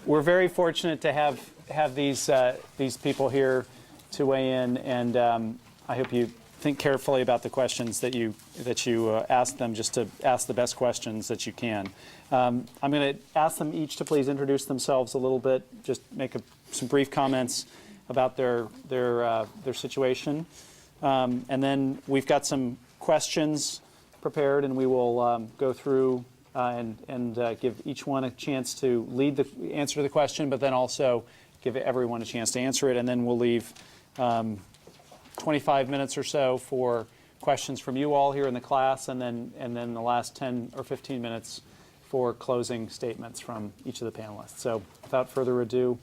we're very fortunate to have these people here to weigh in, and I hope you think carefully about the questions that you ask them, just to ask the best questions that you can. I'm going to ask them each to please introduce themselves a little bit, just make some brief comments about their situation, and then we've got some questions prepared, and we will go through and give each one a chance to lead the answer to the question, but then also give everyone a chance to answer it, and then we'll leave 25 minutes or so for questions from you all here in the class, and then the last 10 or 15 minutes for closing statements from each of the panelists. So without further ado,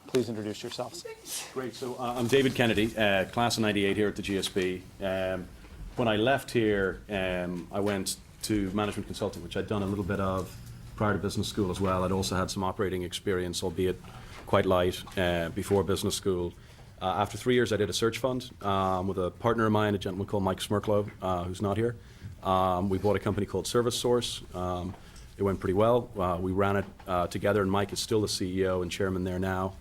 please introduce yourselves. Great. So I'm David Kennedy, class of 98 here at the GSB. When I left here, I went to management consulting, which I'd done a little bit of prior to business school as well. I'd also had some operating experience, albeit quite light, before business school. After 3 years, I did a search fund with a partner of mine, a gentleman called Mike Smirklo, who's not here. We bought a company called Service Source. It went pretty well. We ran it together, and Mike is still the CEO and chairman there now.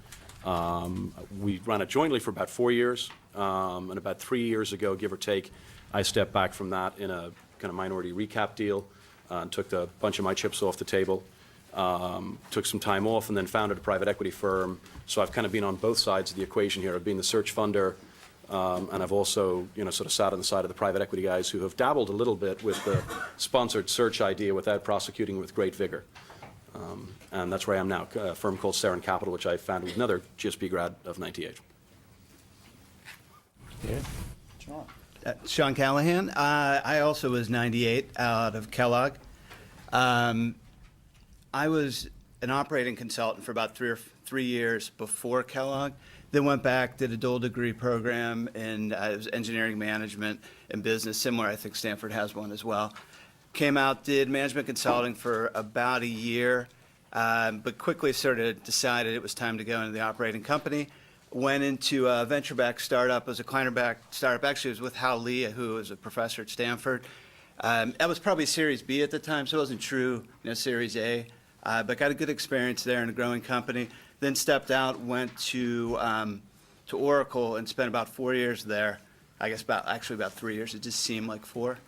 We ran it jointly for about 4 years, and about 3 years ago, give or take, I stepped back from that in a kind of minority recap deal and took a bunch of my chips off the table. Took some time off and then founded a private equity firm. So I've kind of been on both sides of the equation here. I've been the search funder, and I've also, sort of sat on the side of the private equity guys who have dabbled a little bit with the sponsored search idea without prosecuting with great vigor. And that's where I am now, a firm called Saren Capital, which I founded with another GSB grad of 98. Yeah. Sean. Sean Callahan. I also was 98 out of Kellogg. I was an operating consultant for about 3 years before Kellogg. Then went back, did a dual degree program in it was engineering management and business, similar, I think Stanford has one as well. Came out, did management consulting for about a year, but quickly sort of decided it was time to go into the operating company. Went into a venture-backed startup. It was a client-backed startup. Actually, it was with Hal Lee, who was a professor at Stanford. That was probably Series B at the time, so it wasn't true, Series A. But got a good experience there in a growing company. Then stepped out, went to Oracle, and spent about 4 years there. I guess about 3 years. It just seemed like 4.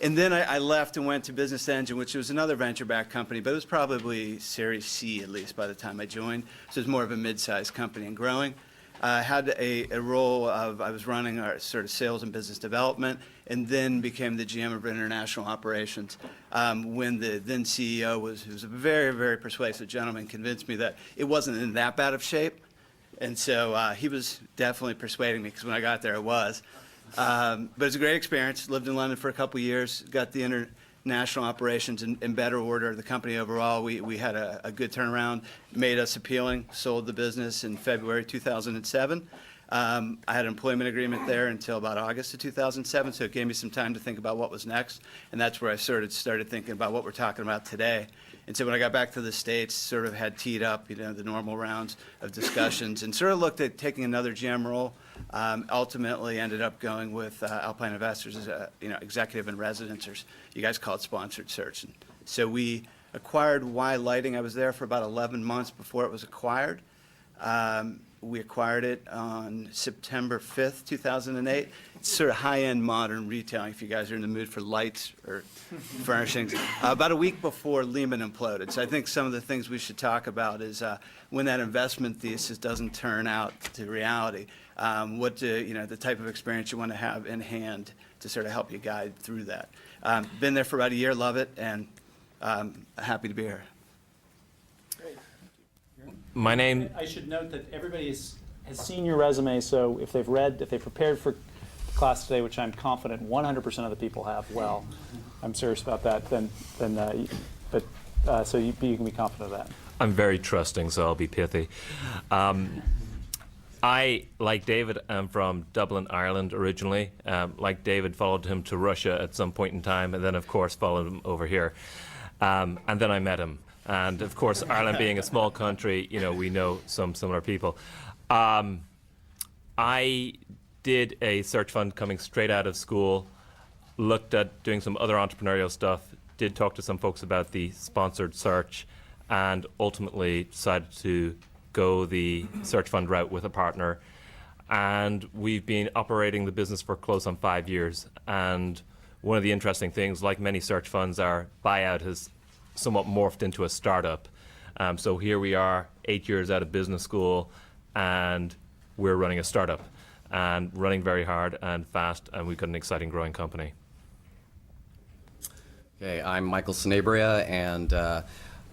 And then I left and went to Business Engine, which was another venture-backed company, but it was probably Series C at least by the time I joined. So it was more of a mid-sized company and growing. Had a role of, I was running our sort of sales and business development, and then became the GM of international operations. When the then CEO who was a very, very persuasive gentleman, convinced me that it wasn't in that bad of shape. And so he was definitely persuading me, because when I got there, it was. But it was a great experience. Lived in London for a couple of years, got the international operations in better order. The company overall, we had a good turnaround, made us appealing, sold the business in February 2007. I had an employment agreement there until about August of 2007, so it gave me some time to think about what was next, and that's where I started thinking about what we're talking about today. And so when I got back to the States, sort of had teed up, the normal rounds of discussions, and sort of looked at taking another GM role. Ultimately ended up going with Alpine Investors as a executive in residence, or you guys call it sponsored search. And so we acquired Y Lighting. I was there for about 11 months before it was acquired. We acquired it on September 5th, 2008. It's sort of high-end modern retailing, if you guys are in the mood for lights or furnishings. About a week before Lehman imploded. So I think some of the things we should talk about is when that investment thesis doesn't turn out to reality, the type of experience you want to have in hand to sort of help you guide through that. Been there for about a year, love it, and happy to be here. My name. I should note that everybody has seen your resume, so if they've prepared for class today, which I'm confident 100% of the people have, well, I'm serious about that, so you can be confident of that. I'm very trusting, so I'll be pithy. I, like David, am from Dublin, Ireland originally. Like David, followed him to Russia at some point in time, and then, of course, followed him over here. And then I met him. And, of course, Ireland being a small country, we know some similar people. I did a search fund coming straight out of school, looked at doing some other entrepreneurial stuff, did talk to some folks about the sponsored search, and ultimately decided to go the search fund route with a partner. And we've been operating the business for close on 5 years. And one of the interesting things, like many search funds, our buyout has somewhat morphed into a startup. So here we are, 8 years out of business school, and we're running a startup and running very hard and fast, and we've got an exciting growing company. Okay, I'm Michael Sanabria, and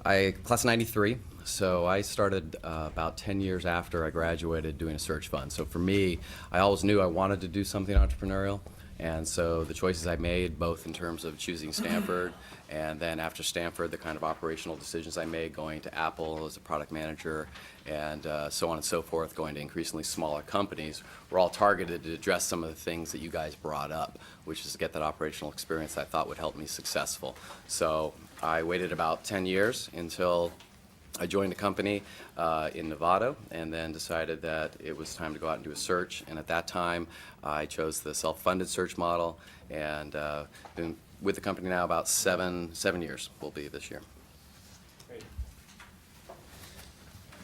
I class of '93. So I started about 10 years after I graduated doing a search fund. So for me, I always knew I wanted to do something entrepreneurial. And so the choices I made, both in terms of choosing Stanford, and then after Stanford, the kind of operational decisions I made going to Apple as a product manager, and so on and so forth, going to increasingly smaller companies, were all targeted to address some of the things that you guys brought up, which is to get that operational experience I thought would help me successful. So I waited about 10 years until I joined a company in Nevada, and then decided that it was time to go out and do a search. And at that time, I chose the self-funded search model, and been with the company now about seven years will be this year. Great.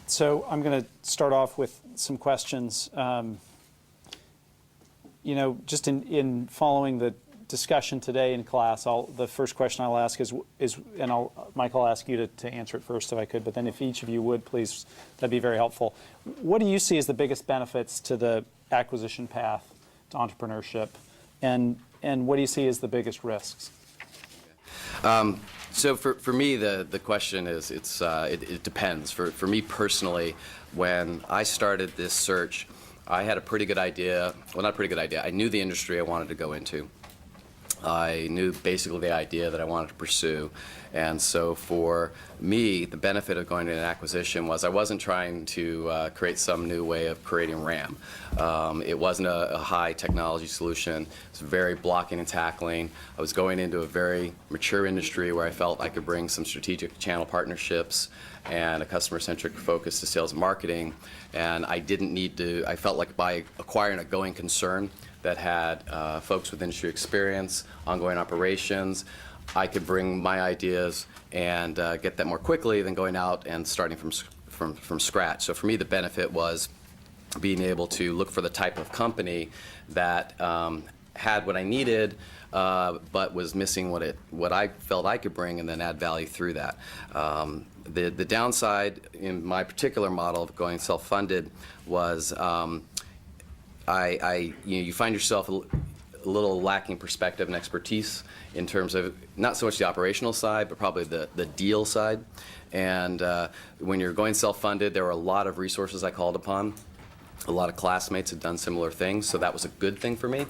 So I'm going to start off with some questions. Just in following the discussion today in class, the first question I'll ask is and Mike, I'll ask you to answer it first if I could, but then if each of you would, please, that'd be very helpful. What do you see as the biggest benefits to the acquisition path to entrepreneurship, and what do you see as the biggest risks? So for me, the question is, it depends. For me personally, when I started this search, I had a pretty good idea, well, not a pretty good idea, I knew the industry I wanted to go into. I knew basically the idea that I wanted to pursue. And so for me, the benefit of going to an acquisition was I wasn't trying to create some new way of creating RAM. It wasn't a high technology solution. It was very blocking and tackling. I was going into a very mature industry where I felt I could bring some strategic channel partnerships and a customer-centric focus to sales and marketing. And I didn't need to, I felt like by acquiring a going concern that had folks with industry experience, ongoing operations, I could bring my ideas and get that more quickly than going out and starting from scratch. So for me, the benefit was being able to look for the type of company that had what I needed, but was missing what I felt I could bring, and then add value through that. The downside in my particular model of going self-funded was you find yourself a little lacking perspective and expertise in terms of not so much the operational side, but probably the deal side. And when you're going self-funded, there were a lot of resources I called upon. A lot of classmates had done similar things, so that was a good thing for me.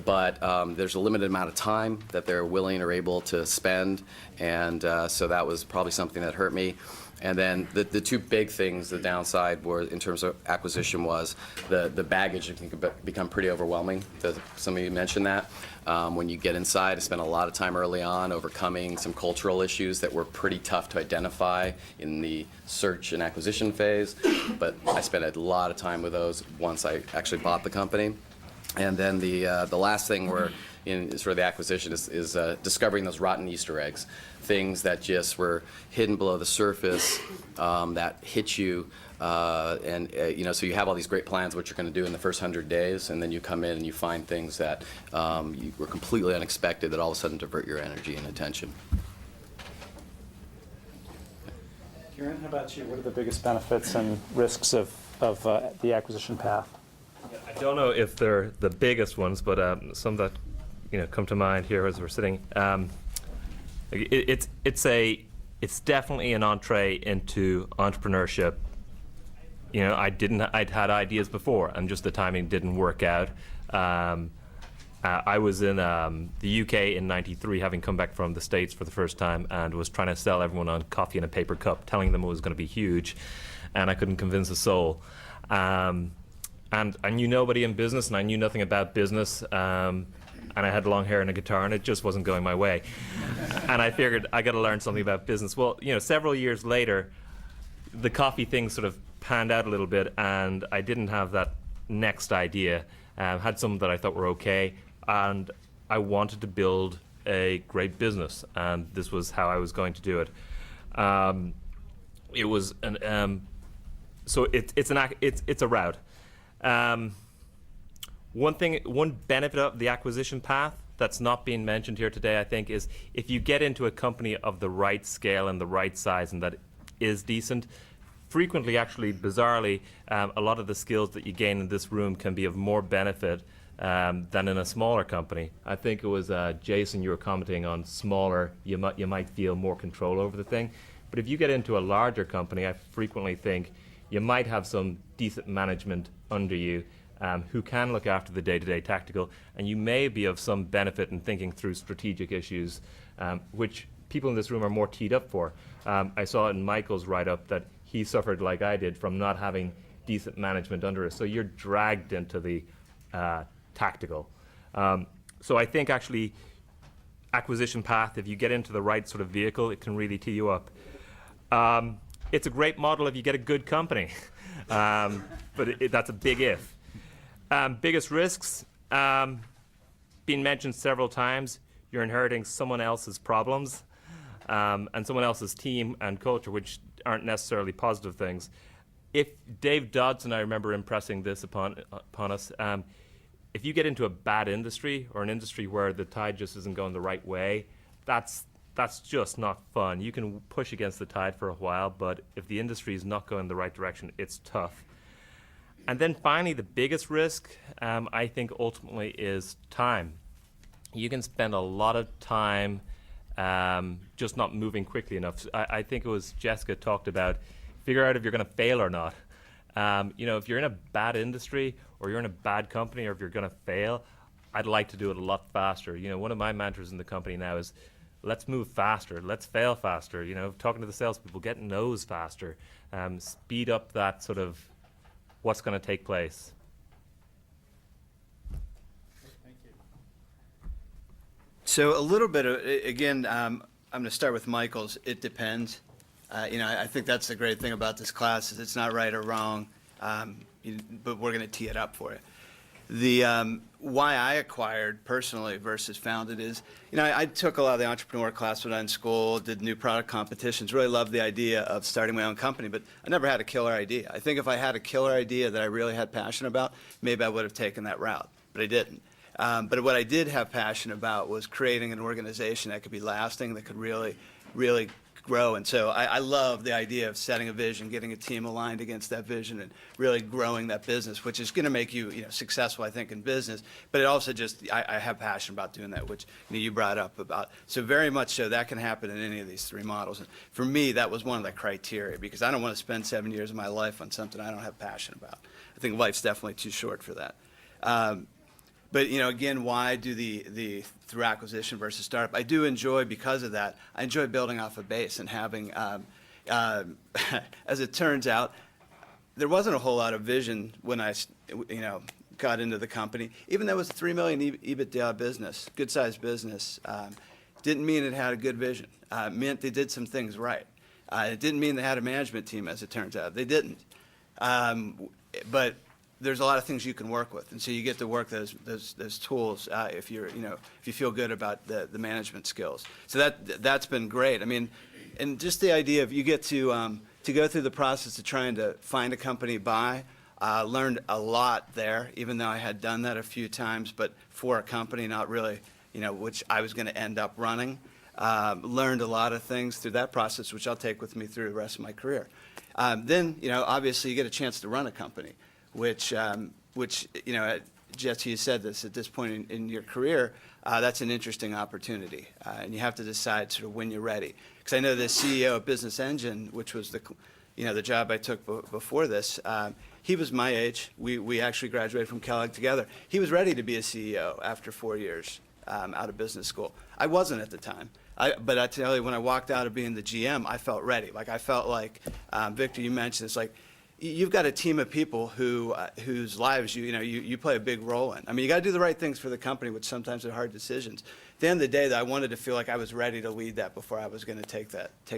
But there's a limited amount of time that they're willing or able to spend, and so that was probably something that hurt me. And then the two big things, the downside were in terms of acquisition was the baggage can become pretty overwhelming. Some of you mentioned that. When you get inside, I spent a lot of time early on overcoming some cultural issues that were pretty tough to identify in the search and acquisition phase. But I spent a lot of time with those once I actually bought the company. And then the last thing in sort of the acquisition is discovering those rotten Easter eggs, things that just were hidden below the surface that hit you, so you have all these great plans what you're going to do in the first 100 days, and then you come in and you find things that were completely unexpected that all of a sudden divert your energy and attention. Kieran, how about you? What are the biggest benefits and risks of the acquisition path? I don't know if they're the biggest ones, but some that come to mind here as we're sitting. It's definitely an entree into entrepreneurship. I'd had ideas before, and just the timing didn't work out. I was in the UK in '93, having come back from the States for the first time, and was trying to sell everyone on coffee in a paper cup, telling them it was going to be huge, and I couldn't convince a soul. And I knew nobody in business, and I knew nothing about business. And I had long hair and a guitar, and it just wasn't going my way. And I figured I got to learn something about business. Well, several years later, the coffee thing sort of panned out a little bit, and I didn't have that next idea. Had some that I thought were okay, and I wanted to build a great business, and this was how I was going to do it. it was so it's a route. One benefit of the acquisition path that's not being mentioned here today, I think, is if you get into a company of the right scale and the right size and that is decent, frequently, actually, bizarrely, a lot of the skills that you gain in this room can be of more benefit than in a smaller company. I think it was Jason, you were commenting on smaller, you might feel more control over the thing. But if you get into a larger company, I frequently think you might have some decent management under you who can look after the day-to-day tactical, and you may be of some benefit in thinking through strategic issues, which people in this room are more teed up for. I saw in Michael's write-up that he suffered, like I did, from not having decent management under us. So you're dragged into the tactical. So I think actually acquisition path, if you get into the right sort of vehicle, it can really tee you up. It's a great model if you get a good company, but that's a big if. Biggest risks, been mentioned several times, you're inheriting someone else's problems and someone else's team and culture, which aren't necessarily positive things. If Dave Dodson, I remember impressing this upon us, if you get into a bad industry or an industry where the tide just isn't going the right way, that's just not fun. You can push against the tide for a while, but if the industry is not going the right direction, it's tough. And then finally, the biggest risk, I think ultimately, is time. You can spend a lot of time just not moving quickly enough. I think it was Jessica talked about, figure out if you're going to fail or not. If you're in a bad industry or you're in a bad company or if you're going to fail, I'd like to do it a lot faster. One of my mantras in the company now is, let's move faster, let's fail faster. Talking to the salespeople, get no's faster, speed up that sort of what's going to take place. Thank you. So a little bit of, again, I'm going to start with Michael's. It depends. I think that's the great thing about this class is it's not right or wrong, but we're going to tee it up for you. The why I acquired personally versus founded is, I took a lot of the entrepreneur class when I was in school, did new product competitions, really loved the idea of starting my own company, but I never had a killer idea. I think if I had a killer idea that I really had passion about, maybe I would have taken that route, but I didn't. But what I did have passion about was creating an organization that could be lasting, that could really, really grow. And so I love the idea of setting a vision, getting a team aligned against that vision, and really growing that business, which is going to make you, successful, I think, in business. But it also just, I have passion about doing that, which you brought up about. So very much so that can happen in any of these three models. And for me, that was one of the criteria, because I don't want to spend 7 years of my life on something I don't have passion about. I think life's definitely too short for that. But again, why do the through acquisition versus startup? I do enjoy, because of that, I enjoy building off a base and having, as it turns out, there wasn't a whole lot of vision when I, got into the company. Even though it was a $3 million EBITDA business, good sized business, didn't mean it had a good vision. It meant they did some things right. It didn't mean they had a management team, as it turns out. They didn't. But there's a lot of things you can work with, and so you get to work those tools if you're if you feel good about the management skills. So that's been great. I mean, and just the idea of you get to go through the process of trying to find a company buy. Learned a lot there, even though I had done that a few times, but for a company, not really, which I was going to end up running. Learned a lot of things through that process, which I'll take with me through the rest of my career. Then, obviously you get a chance to run a company, which Jesse, you said this, at this point in your career, that's an interesting opportunity. And you have to decide sort of when you're ready. Because I know the CEO of Business Engine, which was the job I took before this, he was my age. We actually graduated from Kellogg together. He was ready to be a CEO after 4 years out of business school. I wasn't at the time. But I tell you, when I walked out of being the GM, I felt ready. Like, I felt like, Victor, you mentioned, it's like, you've got a team of people whose lives you play a big role in. I mean, you got to do the right things for the company, which sometimes are hard decisions. At the end of the day, I wanted to feel like I was ready to lead that before I was going to take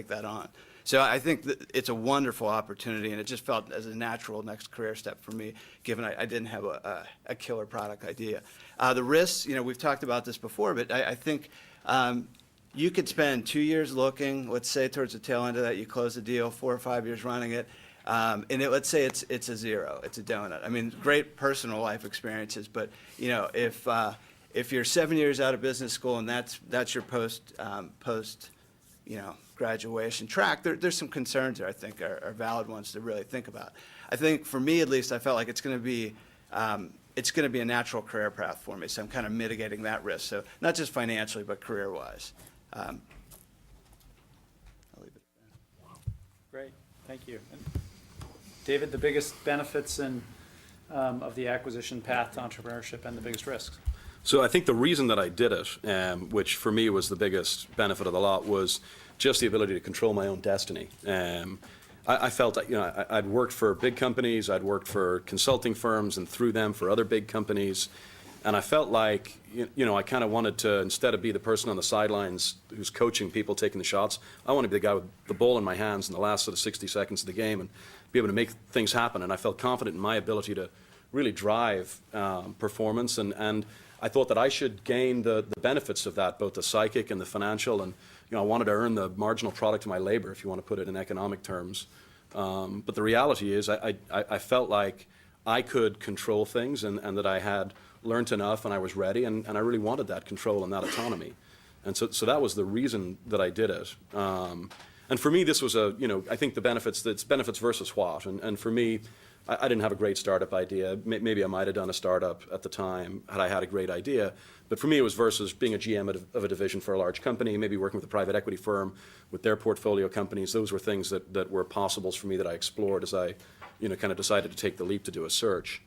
that on. So I think that it's a wonderful opportunity, and it just felt as a natural next career step for me, given I didn't have a killer product idea. The risks, we've talked about this before, but I think you could spend 2 years looking, let's say towards the tail end of that, you close the deal, 4 or 5 years running it, and let's say it's a zero, it's a donut. I mean, great personal life experiences, but if you're 7 years out of business school and that's your post graduation track, there's some concerns there I think are valid ones to really think about. I think for me at least, I felt like it's going to be a natural career path for me, so I'm kind of mitigating that risk. So not just financially, but career-wise. I'll leave it there. Great, thank you. And David, the biggest benefits of the acquisition path to entrepreneurship and the biggest risks? So I think the reason that I did it, which for me was the biggest benefit of the lot, was just the ability to control my own destiny. I felt that, I'd worked for big companies, I'd worked for consulting firms, and through them for other big companies, and I felt like, I kind of wanted to, instead of be the person on the sidelines who's coaching people, taking the shots, I want to be the guy with the ball in my hands in the last sort of 60 seconds of the game and be able to make things happen. And I felt confident in my ability to really drive performance, and I thought that I should gain the benefits of that, both the psychic and the financial, and I wanted to earn the marginal product of my labor, if you want to put it in economic terms. But the reality is I felt like I could control things, and that I had learned enough and I was ready, and I really wanted that control and that autonomy. And so that was the reason that I did it. And for me, this was I think the benefits, it's benefits versus what. And for me, I didn't have a great startup idea. Maybe I might have done a startup at the time had I had a great idea. But for me, it was versus being a GM of a division for a large company, maybe working with a private equity firm with their portfolio companies. Those were things that were possibles for me that I explored as I kind of decided to take the leap to do a search.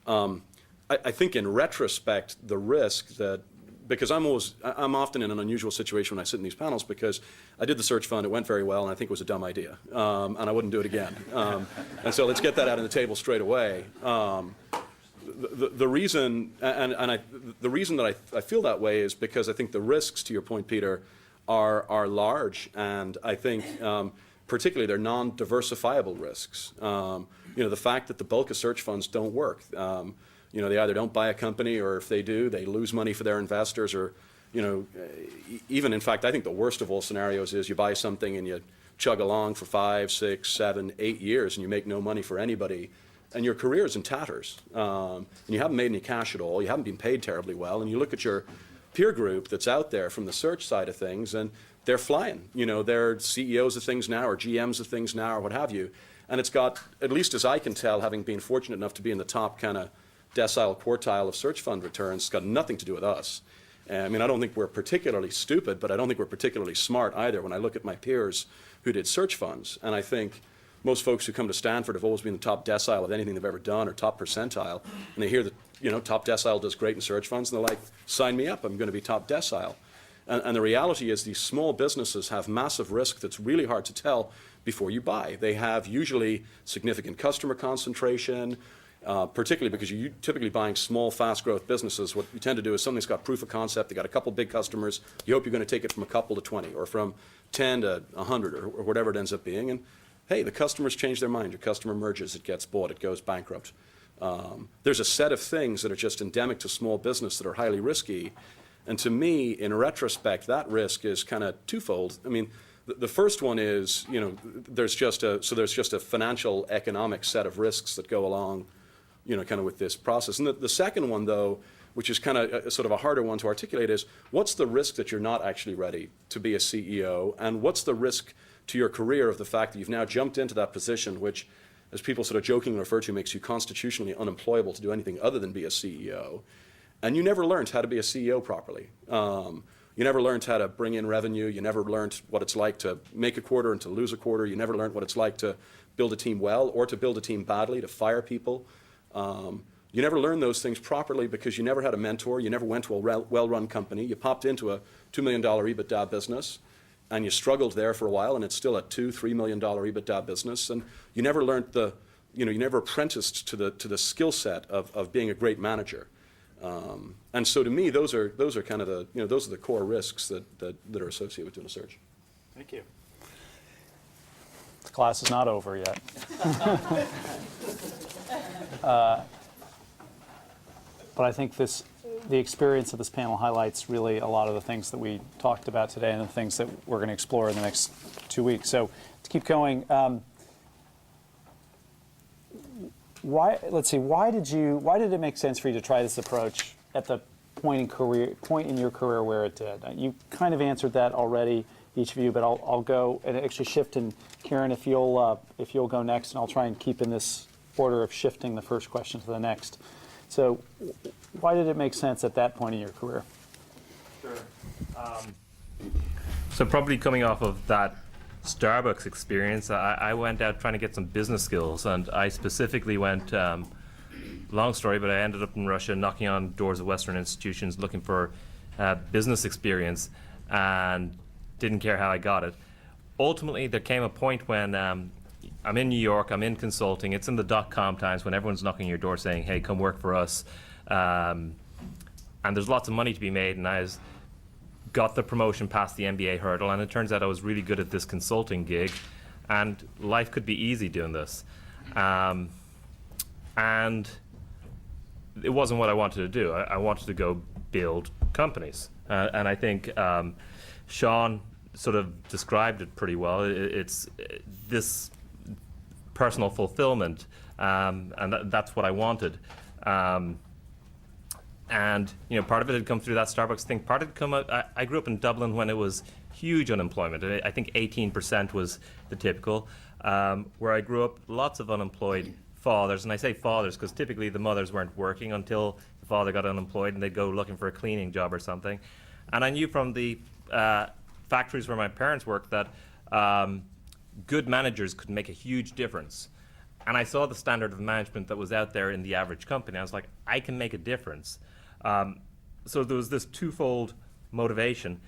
I think in retrospect, the risk that, because I'm often in an unusual situation when I sit in these panels, because I did the search fund, it went very well, and I think it was a dumb idea, and I wouldn't do it again. And so let's get that out on the table straight away. The reason, the reason that I feel that way is because I think the risks, to your point, Peter, are large, and I think particularly they're non-diversifiable risks. The fact that the bulk of search funds don't work. They either don't buy a company, or if they do, they lose money for their investors, or, even in fact, I think the worst of all scenarios is you buy something and you chug along for 5, 6, 7, 8 years and you make no money for anybody, and your career is in tatters. And you haven't made any cash at all, you haven't been paid terribly well, and you look at your peer group that's out there from the search side of things, and they're flying. They're CEOs of things now, or GMs of things now, or what have you. And it's got, at least as I can tell, having been fortunate enough to be in the top kind of decile quartile of search fund returns, it's got nothing to do with us. I mean, I don't think we're particularly stupid, but I don't think we're particularly smart either when I look at my peers who did search funds. And I think most folks who come to Stanford have always been the top decile of anything they've ever done, or top percentile, and they hear that, top decile does great in search funds, and they're like, sign me up, I'm going to be top decile. And the reality is these small businesses have massive risk that's really hard to tell before you buy. They have usually significant customer concentration, particularly because you're typically buying small, fast growth businesses. What you tend to do is something's got proof of concept, they got a couple big customers, you hope you're going to take it from a couple to 20, or from 10 to 100, or whatever it ends up being. And hey, the customers change their mind, your customer merges, it gets bought, it goes bankrupt. There's a set of things that are just endemic to small business that are highly risky. And to me, in retrospect, that risk is kind of twofold. I mean, the first one is, there's just a financial, economic set of risks that go along, kind of with this process. And the second one, though, which is kind of sort of a harder one to articulate, is what's the risk that you're not actually ready to be a CEO, and what's the risk to your career of the fact that you've now jumped into that position, which, as people sort of jokingly refer to, makes you constitutionally unemployable to do anything other than be a CEO. And you never learned how to be a CEO properly. You never learned how to bring in revenue. You never learned what it's like to make a quarter and to lose a quarter. You never learned what it's like to build a team well, or to build a team badly, to fire people. You never learned those things properly because you never had a mentor. You never went to a well-run company. You popped into a $2 million EBITDA business, and you struggled there for a while, and it's still a $2-3 million EBITDA business. And you never learned you never apprenticed to the skill set of being a great manager. And so to me, those are kind of those are the core risks that are associated with doing a search. Thank you. The class is not over yet. But I think this the experience of this panel highlights really a lot of the things that we talked about today and the things that we're going to explore in the next 2 weeks. So to keep going, why did it make sense for you to try this approach at the point in your career where it did? You kind of answered that already, each of you, but I'll go and actually shift. And Karen, if you'll go next, and I'll try and keep in this order of shifting the first question to the next. So why did it make sense at that point in your career? Sure. So probably coming off of that Starbucks experience, I went out trying to get some business skills, and I specifically went, long story, but I ended up in Russia knocking on doors of Western institutions looking for business experience and didn't care how I got it. Ultimately, there came a point when I'm in New York, I'm in consulting, it's in the dot-com times when everyone's knocking your door saying, hey, come work for us. And there's lots of money to be made, and I got the promotion past the MBA hurdle, and it turns out I was really good at this consulting gig, and life could be easy doing this. And it wasn't what I wanted to do. I wanted to go build companies. And I think Sean sort of described it pretty well. It's this personal fulfillment, and that's what I wanted. And part of it had come through that Starbucks thing. Part of it come out. I grew up in Dublin when it was huge unemployment. I think 18% was the typical. Where I grew up, lots of unemployed fathers, and I say fathers because typically the mothers weren't working until the father got unemployed, and they'd go looking for a cleaning job or something. And I knew from the factories where my parents worked that good managers could make a huge difference. And I saw the standard of management that was out there in the average company. I was like, I can make a difference. So there was this twofold motivation.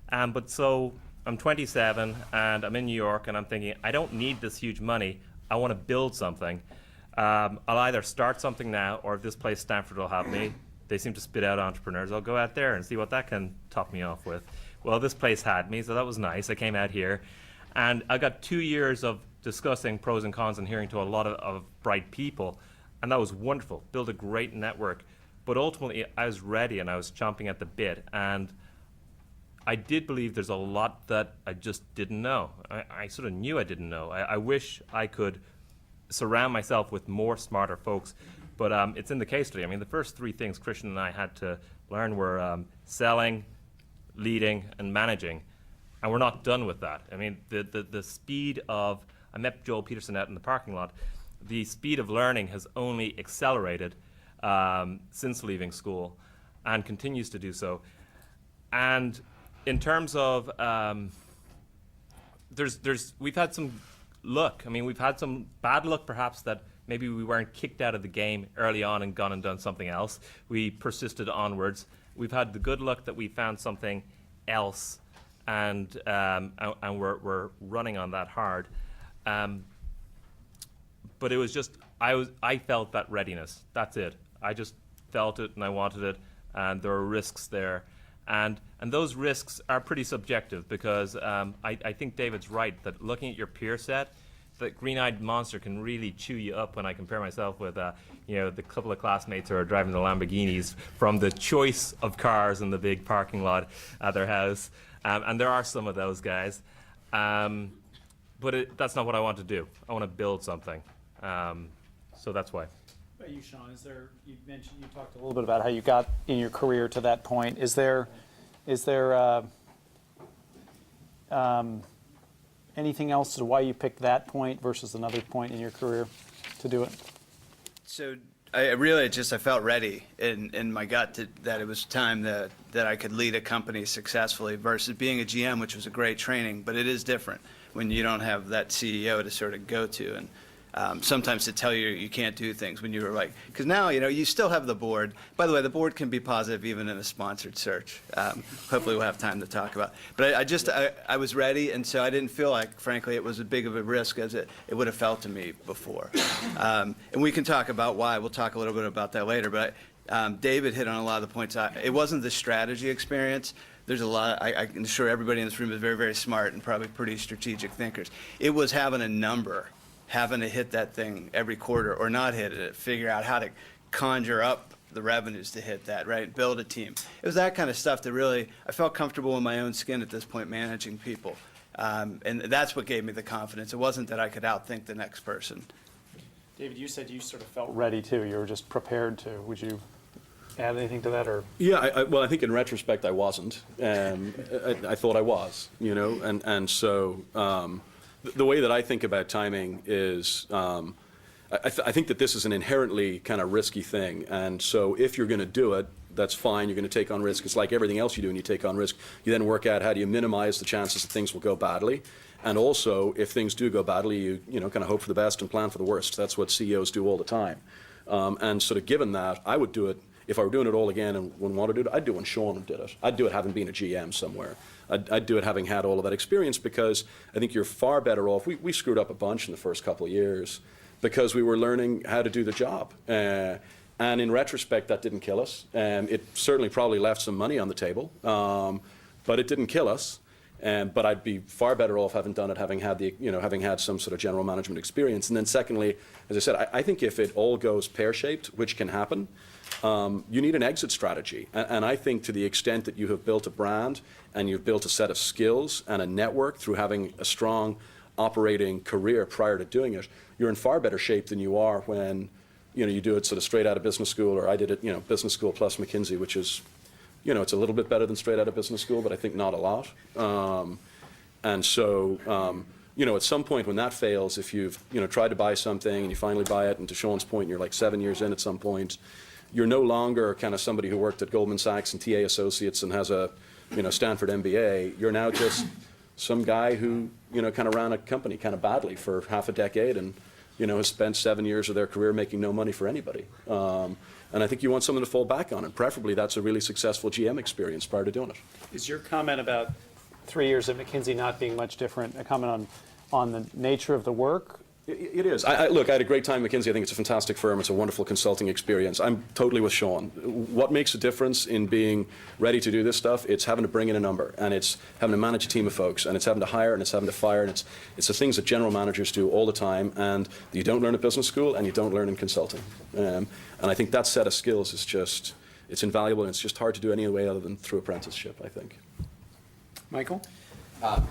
But so I'm 27 and I'm in New York, and I'm thinking, I don't need this huge money. I want to build something. I'll either start something now, or if this place, Stanford, will have me. They seem to spit out entrepreneurs. I'll go out there and see what that can top me off with. Well, this place had me, so that was nice. I came out here, and I got 2 years of discussing pros and cons and hearing to a lot of bright people, and that was wonderful. Built a great network. But ultimately, I was ready, and I was chomping at the bit, and I did believe there's a lot that I just didn't know. I sort of knew I didn't know. I wish I could surround myself with more smarter folks, but it's in the case study. I mean, the first 3 things Christian and I had to learn were selling, leading, and managing, and we're not done with that. I mean, the speed of, I met Joel Peterson out in the parking lot, the speed of learning has only accelerated since leaving school, and continues to do so. And in terms of, we've had some luck. I mean, we've had some bad luck, perhaps, that maybe we weren't kicked out of the game early on and gone and done something else. We persisted onwards. We've had the good luck that we found something else, and we're running on that hard. But it was just, I felt that readiness. That's it. I just felt it, and I wanted it, and there were risks there. And those risks are pretty subjective, because I think David's right that looking at your peer set, that green-eyed monster can really chew you up when I compare myself with the couple of classmates who are driving the Lamborghinis from the choice of cars in the big parking lot at their house. And there are some of those guys. But that's not what I want to do. I want to build something. So that's why. What about you, Sean? You talked a little bit about how you got in your career to that point. Is there anything else to why you picked that point versus another point in your career to do it? So I felt ready in my gut that it was time that I could lead a company successfully, versus being a GM, which was a great training, but it is different when you don't have that CEO to sort of go to, and sometimes to tell you can't do things when you were like, because now, you still have the board. By the way, the board can be positive even in a sponsored search. Hopefully we'll have time to talk about. But I was ready, and so I didn't feel like, frankly, it was as big of a risk as it would have felt to me before. And we can talk about why. We'll talk a little bit about that later. But David hit on a lot of the points. It wasn't the strategy experience. There's a lot, I'm sure everybody in this room is very, very smart and probably pretty strategic thinkers. It was having a number, having to hit that thing every quarter or not hit it, figure out how to conjure up the revenues to hit that, right? Build a team. It was that kind of stuff that really, I felt comfortable in my own skin at this point managing people. And that's what gave me the confidence. It wasn't that I could outthink the next person. David, you said you sort of felt ready too. You were just prepared to. Would you add anything to that, or? Yeah, well, I think in retrospect I wasn't. I thought I was, you know, and so the way that I think about timing is I think that this is an inherently kind of risky thing, and so if you're going to do it, that's fine. You're going to take on risk. It's like everything else you do when you take on risk. You then work out how do you minimize the chances that things will go badly. And also, if things do go badly, you know, kind of hope for the best and plan for the worst. That's what CEOs do all the time. And sort of given that, I would do it, if I were doing it all again and wouldn't want to do it, I'd do it when Sean did it. I'd do it having been a GM somewhere. I'd do it having had all of that experience, because I think you're far better off. We screwed up a bunch in the first couple of years because we were learning how to do the job. And in retrospect, that didn't kill us. It certainly probably left some money on the table, but it didn't kill us. But I'd be far better off having done it, having had some sort of general management experience. And then secondly, as I said, I think if it all goes pear-shaped, which can happen, you need an exit strategy. And I think to the extent that you have built a brand and you've built a set of skills and a network through having a strong operating career prior to doing it, you're in far better shape than you are when you do it sort of straight out of business school, or I did it, business school plus McKinsey, which is, it's a little bit better than straight out of business school, but I think not a lot. And so, at some point when that fails, if you've, tried to buy something and you finally buy it, and to Sean's point, you're like 7 years in at some point, you're no longer kind of somebody who worked at Goldman Sachs and TA Associates and has a, Stanford MBA. You're now just some guy who, kind of ran a company kind of badly for half a decade and, has spent 7 years of their career making no money for anybody. And I think you want something to fall back on, and preferably that's a really successful GM experience prior to doing it. Is your comment about 3 years at McKinsey not being much different a comment on the nature of the work? It is. Look, I had a great time at McKinsey. I think it's a fantastic firm. It's a wonderful consulting experience. I'm totally with Sean. What makes a difference in being ready to do this stuff? It's having to bring in a number, and it's having to manage a team of folks, and it's having to hire, and it's having to fire, and it's the things that general managers do all the time, and you don't learn at business school, and you don't learn in consulting. And I think that set of skills is just, it's invaluable, and it's just hard to do any way other than through apprenticeship, I think. Michael?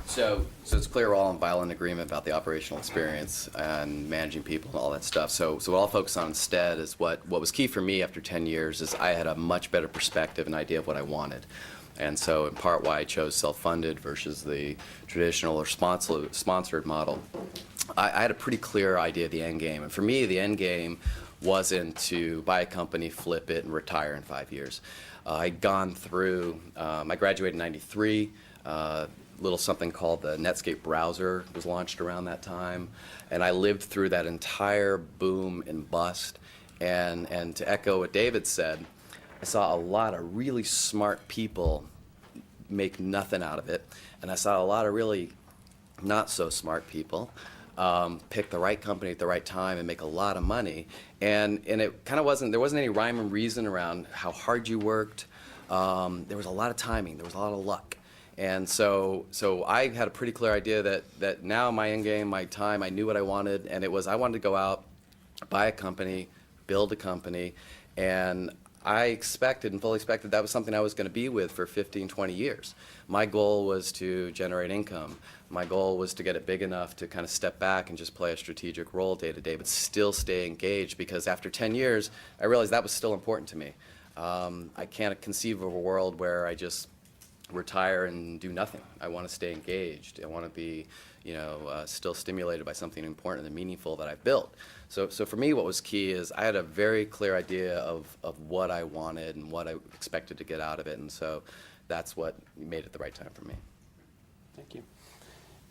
So it's clear we're all in violent agreement about the operational experience and managing people and all that stuff. So what I'll focus on instead is what was key for me after 10 years is I had a much better perspective and idea of what I wanted. And so in part why I chose self-funded versus the traditional or sponsored model, I had a pretty clear idea of the end game. And for me, the end game wasn't to buy a company, flip it, and retire in 5 years. I'd gone through, I graduated in '93. Little something called the Netscape browser was launched around that time, and I lived through that entire boom and bust. And to echo what David said, I saw a lot of really smart people make nothing out of it, and I saw a lot of really not so smart people pick the right company at the right time and make a lot of money. And it kind of there wasn't any rhyme and reason around how hard you worked. There was a lot of timing. There was a lot of luck. And so I had a pretty clear idea that now my end game, my time, I knew what I wanted, and it was I wanted to go out, buy a company, build a company, and I expected and fully expected that was something I was going to be with for 15, 20 years. My goal was to generate income. My goal was to get it big enough to kind of step back and just play a strategic role day to day, but still stay engaged, because after 10 years, I realized that was still important to me. I can't conceive of a world where I just retire and do nothing. I want to stay engaged. I want to be, still stimulated by something important and meaningful that I've built. So for me, what was key is I had a very clear idea of what I wanted and what I expected to get out of it, and so that's what made it the right time for me. Thank you.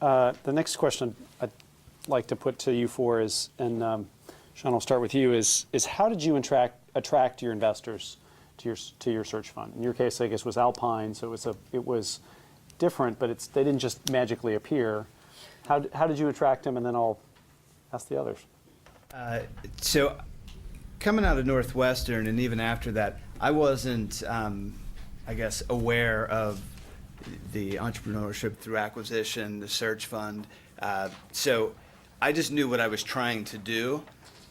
The next question I'd like to put to you is, and Sean, I'll start with you, is how did you attract your investors to your search fund? In your case, I guess, was Alpine, so it was different, but they didn't just magically appear. How did you attract them? And then I'll ask the others. So coming out of Northwestern, and even after that, I wasn't, I guess, aware of the entrepreneurship through acquisition, the search fund. So I just knew what I was trying to do.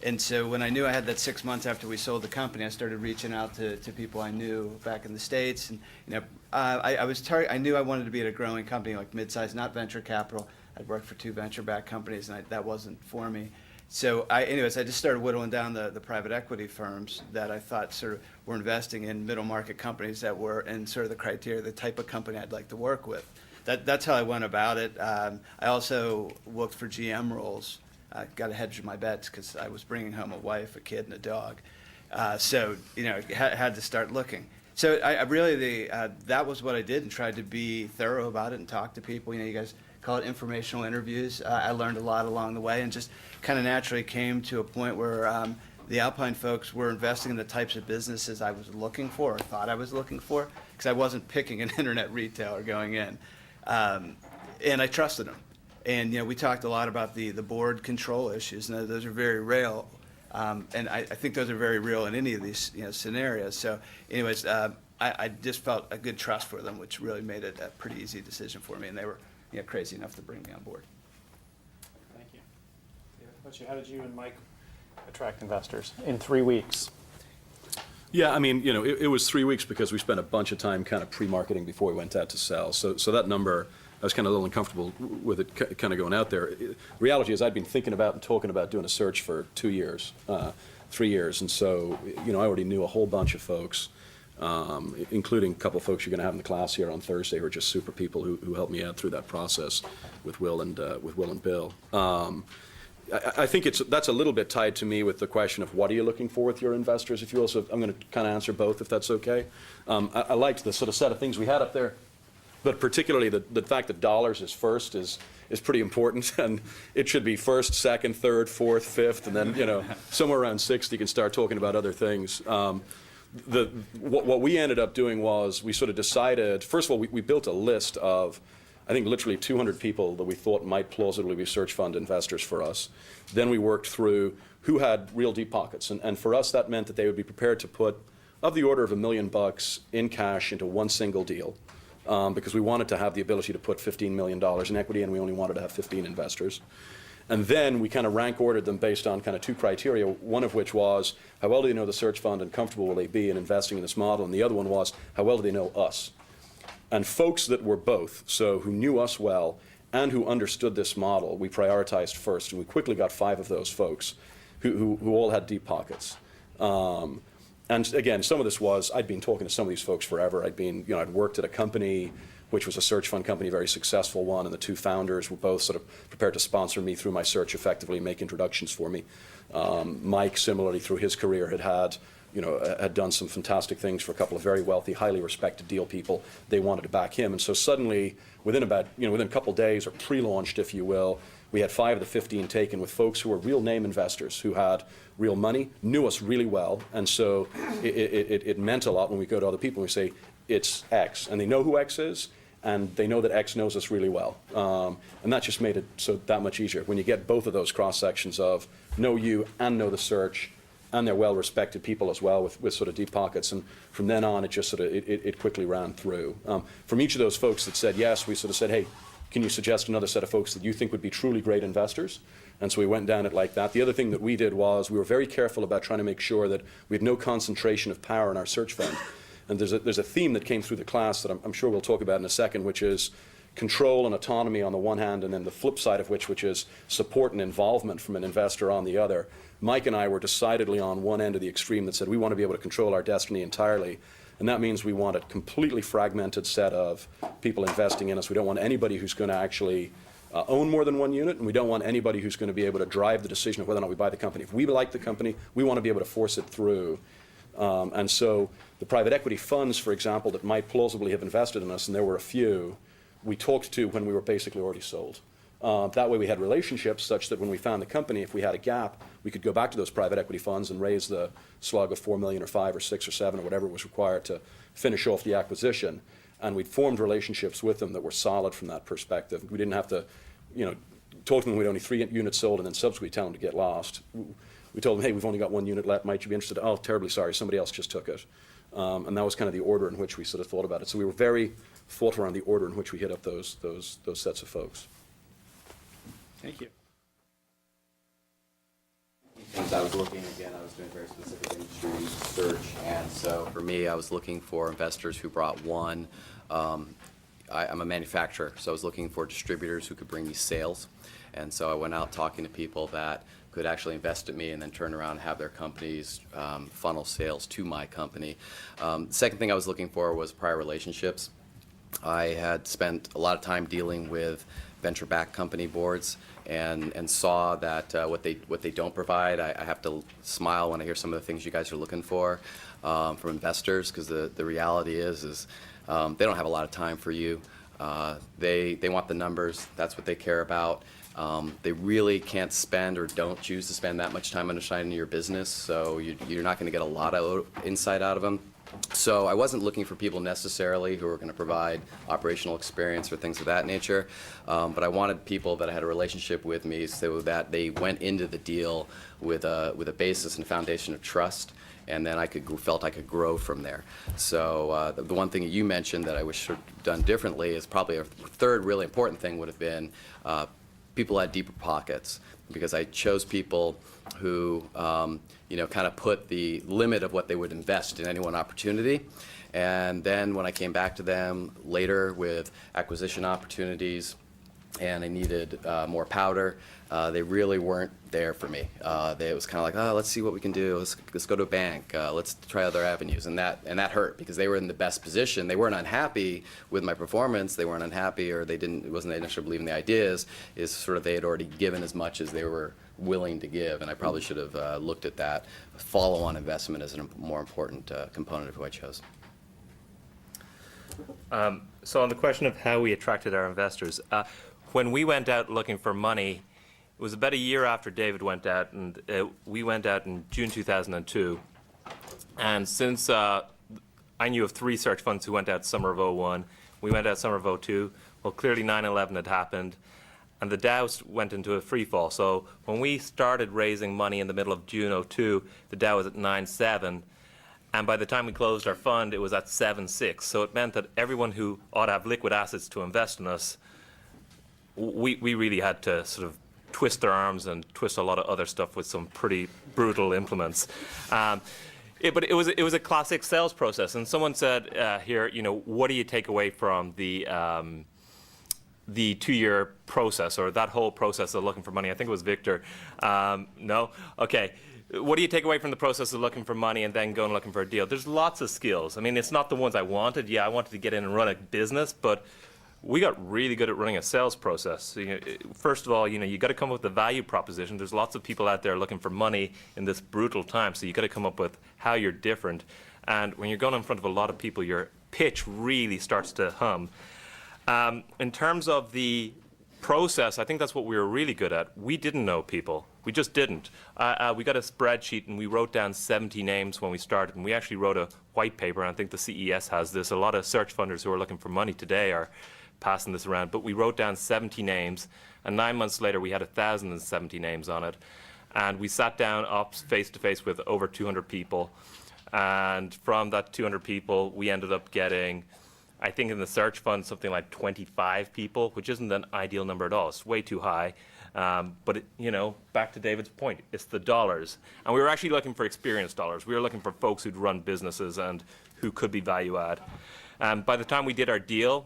And so when I knew I had that 6 months after we sold the company, I started reaching out to people I knew back in the States. And, I knew I wanted to be at a growing company like mid-size, not venture capital. I'd worked for 2 venture-backed companies, and that wasn't for me. So I just started whittling down the private equity firms that I thought sort of were investing in middle market companies that were in sort of the criteria, the type of company I'd like to work with. That's how I went about it. I also looked for GM roles. I got to hedge my bets because I was bringing home a wife, a kid, and a dog. So had to start looking. So I really, that was what I did, and tried to be thorough about it and talk to people. You guys call it informational interviews. I learned a lot along the way, and just kind of naturally came to a point where the Alpine folks were investing in the types of businesses I was looking for, or thought I was looking for, because I wasn't picking an internet retailer going in. And I trusted them. And we talked a lot about the board control issues, and those are very real. And I think those are very real in any of these scenarios. So, anyways, I just felt a good trust for them, which really made it a pretty easy decision for me. And they were crazy enough to bring me on board. Thank you. How did you and Mike attract investors in 3 weeks? Yeah, I mean, it was 3 weeks because we spent a bunch of time kind of pre-marketing before we went out to sell. So that number, I was kind of a little uncomfortable with it kind of going out there. Reality is I'd been thinking about and talking about doing a search for 2 years, 3 years. And so, I already knew a whole bunch of folks, including a couple of folks you're going to have in the class here on Thursday who are just super people who helped me out through that process with Will and Bill. I think that's a little bit tied to me with the question of what are you looking for with your investors, if you will. So I'm going to kind of answer both, if that's okay. I liked the sort of set of things we had up there, but particularly the fact that dollars is first is pretty important, and it should be first, second, third, fourth, fifth, and then somewhere around 60 you can start talking about other things. What we ended up doing was we sort of decided, first of all, we built a list of, I think, literally 200 people that we thought might plausibly be search fund investors for us. Then we worked through who had real deep pockets. And for us, that meant that they would be prepared to put of the order of $1 million in cash into one single deal, because we wanted to have the ability to put $15 million in equity, and we only wanted to have 15 investors. And then we kind of rank ordered them based on kind of 2 criteria, one of which was how well do they know the search fund and comfortable will they be in investing in this model, and the other one was how well do they know us. And folks that were both, so who knew us well and who understood this model, we prioritized first, and we quickly got 5 of those folks who all had deep pockets. And again, some of this was, I'd been talking to some of these folks forever. I'd worked at a company which was a search fund company, a very successful one, and the 2 founders were both sort of prepared to sponsor me through my search effectively, make introductions for me. Mike, similarly, through his career, had done some fantastic things for a couple of very wealthy, highly respected deal people. They wanted to back him. And so suddenly, within a couple of days, or pre-launched, if you will, we had 5 of the 15 taken with folks who were real name investors, who had real money, knew us really well. And so it meant a lot when we go to other people and we say, it's X. And they know who X is, and they know that X knows us really well. And that just made it so that much easier. When you get both of those cross-sections of know you and know the search, and they're well-respected people as well with sort of deep pockets. And from then on, it just sort of, it quickly ran through. From each of those folks that said yes, we sort of said, hey, can you suggest another set of folks that you think would be truly great investors? And so we went down it like that. The other thing that we did was we were very careful about trying to make sure that we had no concentration of power in our search fund. And there's a theme that came through the class that I'm sure we'll talk about in a second, which is control and autonomy on the one hand, and then the flip side of which is support and involvement from an investor on the other. Mike and I were decidedly on one end of the extreme that said we want to be able to control our destiny entirely. And that means we want a completely fragmented set of people investing in us. We don't want anybody who's going to actually own more than one unit, and we don't want anybody who's going to be able to drive the decision of whether or not we buy the company. If we like the company, we want to be able to force it through. And so the private equity funds, for example, that might plausibly have invested in us, and there were a few, we talked to when we were basically already sold. That way we had relationships such that when we found the company, if we had a gap, we could go back to those private equity funds and raise the slug of $4 million or 5 or 6 or 7 or whatever was required to finish off the acquisition. And we'd formed relationships with them that were solid from that perspective. We didn't have to, talk to them, we'd only 3 units sold, and then subsequently tell them to get lost. We told them, hey, we've only got 1 unit left, might you be interested? Oh, terribly sorry, somebody else just took it. And that was kind of the order in which we sort of thought about it. So we were very thoughtful around the order in which we hit up those sets of folks. Thank you. I was looking, again, I was doing very specific industry research, and so for me, I was looking for investors who brought one. I'm a manufacturer, so I was looking for distributors who could bring me sales. And so I went out talking to people that could actually invest in me and then turn around and have their companies funnel sales to my company. The second thing I was looking for was prior relationships. I had spent a lot of time dealing with venture-backed company boards and saw that what they don't provide, I have to smile when I hear some of the things you guys are looking for from investors, because the reality is they don't have a lot of time for you. They want the numbers. That's what they care about. They really can't spend or don't choose to spend that much time understanding your business, so you're not going to get a lot of insight out of them. So I wasn't looking for people necessarily who were going to provide operational experience or things of that nature, but I wanted people that had a relationship with me so that they went into the deal with a basis and foundation of trust, and then felt I could grow from there. So the one thing that you mentioned that I wish I'd done differently is probably a third really important thing would have been people had deeper pockets, because I chose people who kind of put the limit of what they would invest in any one opportunity. And then when I came back to them later with acquisition opportunities and I needed more powder, they really weren't there for me. It was kind of like, oh, let's see what we can do. Let's go to a bank. Let's try other avenues. And that hurt, because they were in the best position. They weren't unhappy with my performance. They weren't unhappy, or it wasn't they necessarily believing the ideas. Is sort of they had already given as much as they were willing to give, and I probably should have looked at that. Follow-on investment as a more important component of who I chose. So on the question of how we attracted our investors, when we went out looking for money, it was about a year after David went out, and we went out in June 2002. And since I knew of 3 search funds who went out summer of '01, we went out summer of '02. Well, clearly 9/11 had happened, and the Dow went into a free fall. So when we started raising money in the middle of June '02, the Dow was at 9.7. And by the time we closed our fund, it was at 7.6. So it meant that everyone who ought to have liquid assets to invest in us, we really had to sort of twist their arms and twist a lot of other stuff with some pretty brutal implements. But it was a classic sales process. And someone said here, what do you take away from the 2-year process, or that whole process of looking for money? I think it was Victor. No? Okay. What do you take away from the process of looking for money and then going looking for a deal? There's lots of skills. I mean, it's not the ones I wanted. Yeah, I wanted to get in and run a business, but we got really good at running a sales process. So, first of all, you got to come up with a value proposition. There's lots of people out there looking for money in this brutal time, so you got to come up with how you're different. And when you're going in front of a lot of people, your pitch really starts to hum. In terms of the process, I think that's what we were really good at. We didn't know people. We just didn't. We got a spreadsheet and we wrote down 70 names when we started, and we actually wrote a white paper, and I think the CES has this. A lot of search funders who are looking for money today are passing this around, but we wrote down 70 names, and 9 months later we had 1,070 names on it. And we sat down up face to face with over 200 people, and from that 200 people we ended up getting, I think in the search fund, something like 25 people, which isn't an ideal number at all. It's way too high. But back to David's point, it's the dollars. And we were actually looking for experienced dollars. We were looking for folks who'd run businesses and who could be value add. By the time we did our deal,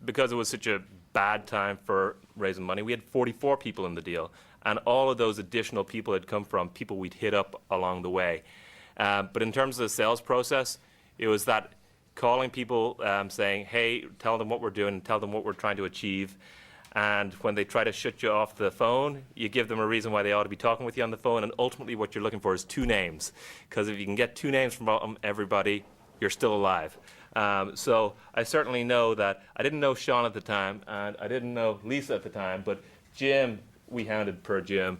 because it was such a bad time for raising money, we had 44 people in the deal. And all of those additional people had come from people we'd hit up along the way. But in terms of the sales process, it was that calling people, saying, hey, tell them what we're doing, tell them what we're trying to achieve. And when they try to shut you off the phone, you give them a reason why they ought to be talking with you on the phone. And ultimately what you're looking for is 2 names. Because if you can get 2 names from everybody, you're still alive. So I certainly know that I didn't know Sean at the time, and I didn't know Lisa at the time, but Jim, we hounded per Jim.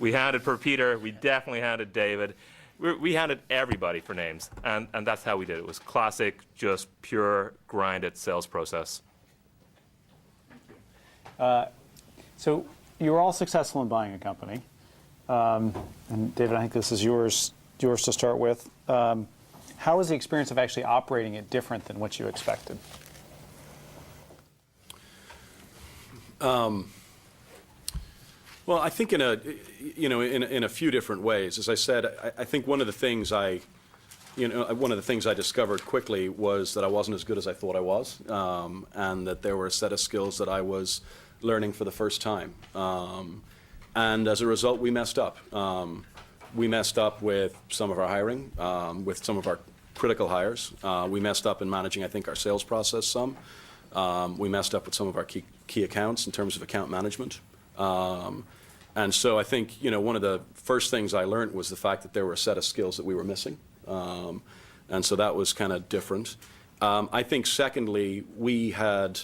We hounded per Peter. We definitely hounded David. We hounded everybody for names, and that's how we did it. It was classic, just pure, grinded sales process. So you were all successful in buying a company. And David, I think this is yours to start with. How was the experience of actually operating it different than what you expected? Well, I think in a few different ways. As I said, I think one of the things I discovered quickly was that I wasn't as good as I thought I was, and that there were a set of skills that I was learning for the first time. And as a result, we messed up. We messed up with some of our hiring, with some of our critical hires. We messed up in managing, I think, our sales process some. We messed up with some of our key accounts in terms of account management. And so I think, one of the first things I learned was the fact that there were a set of skills that we were missing. And so that was kind of different. I think secondly, we had,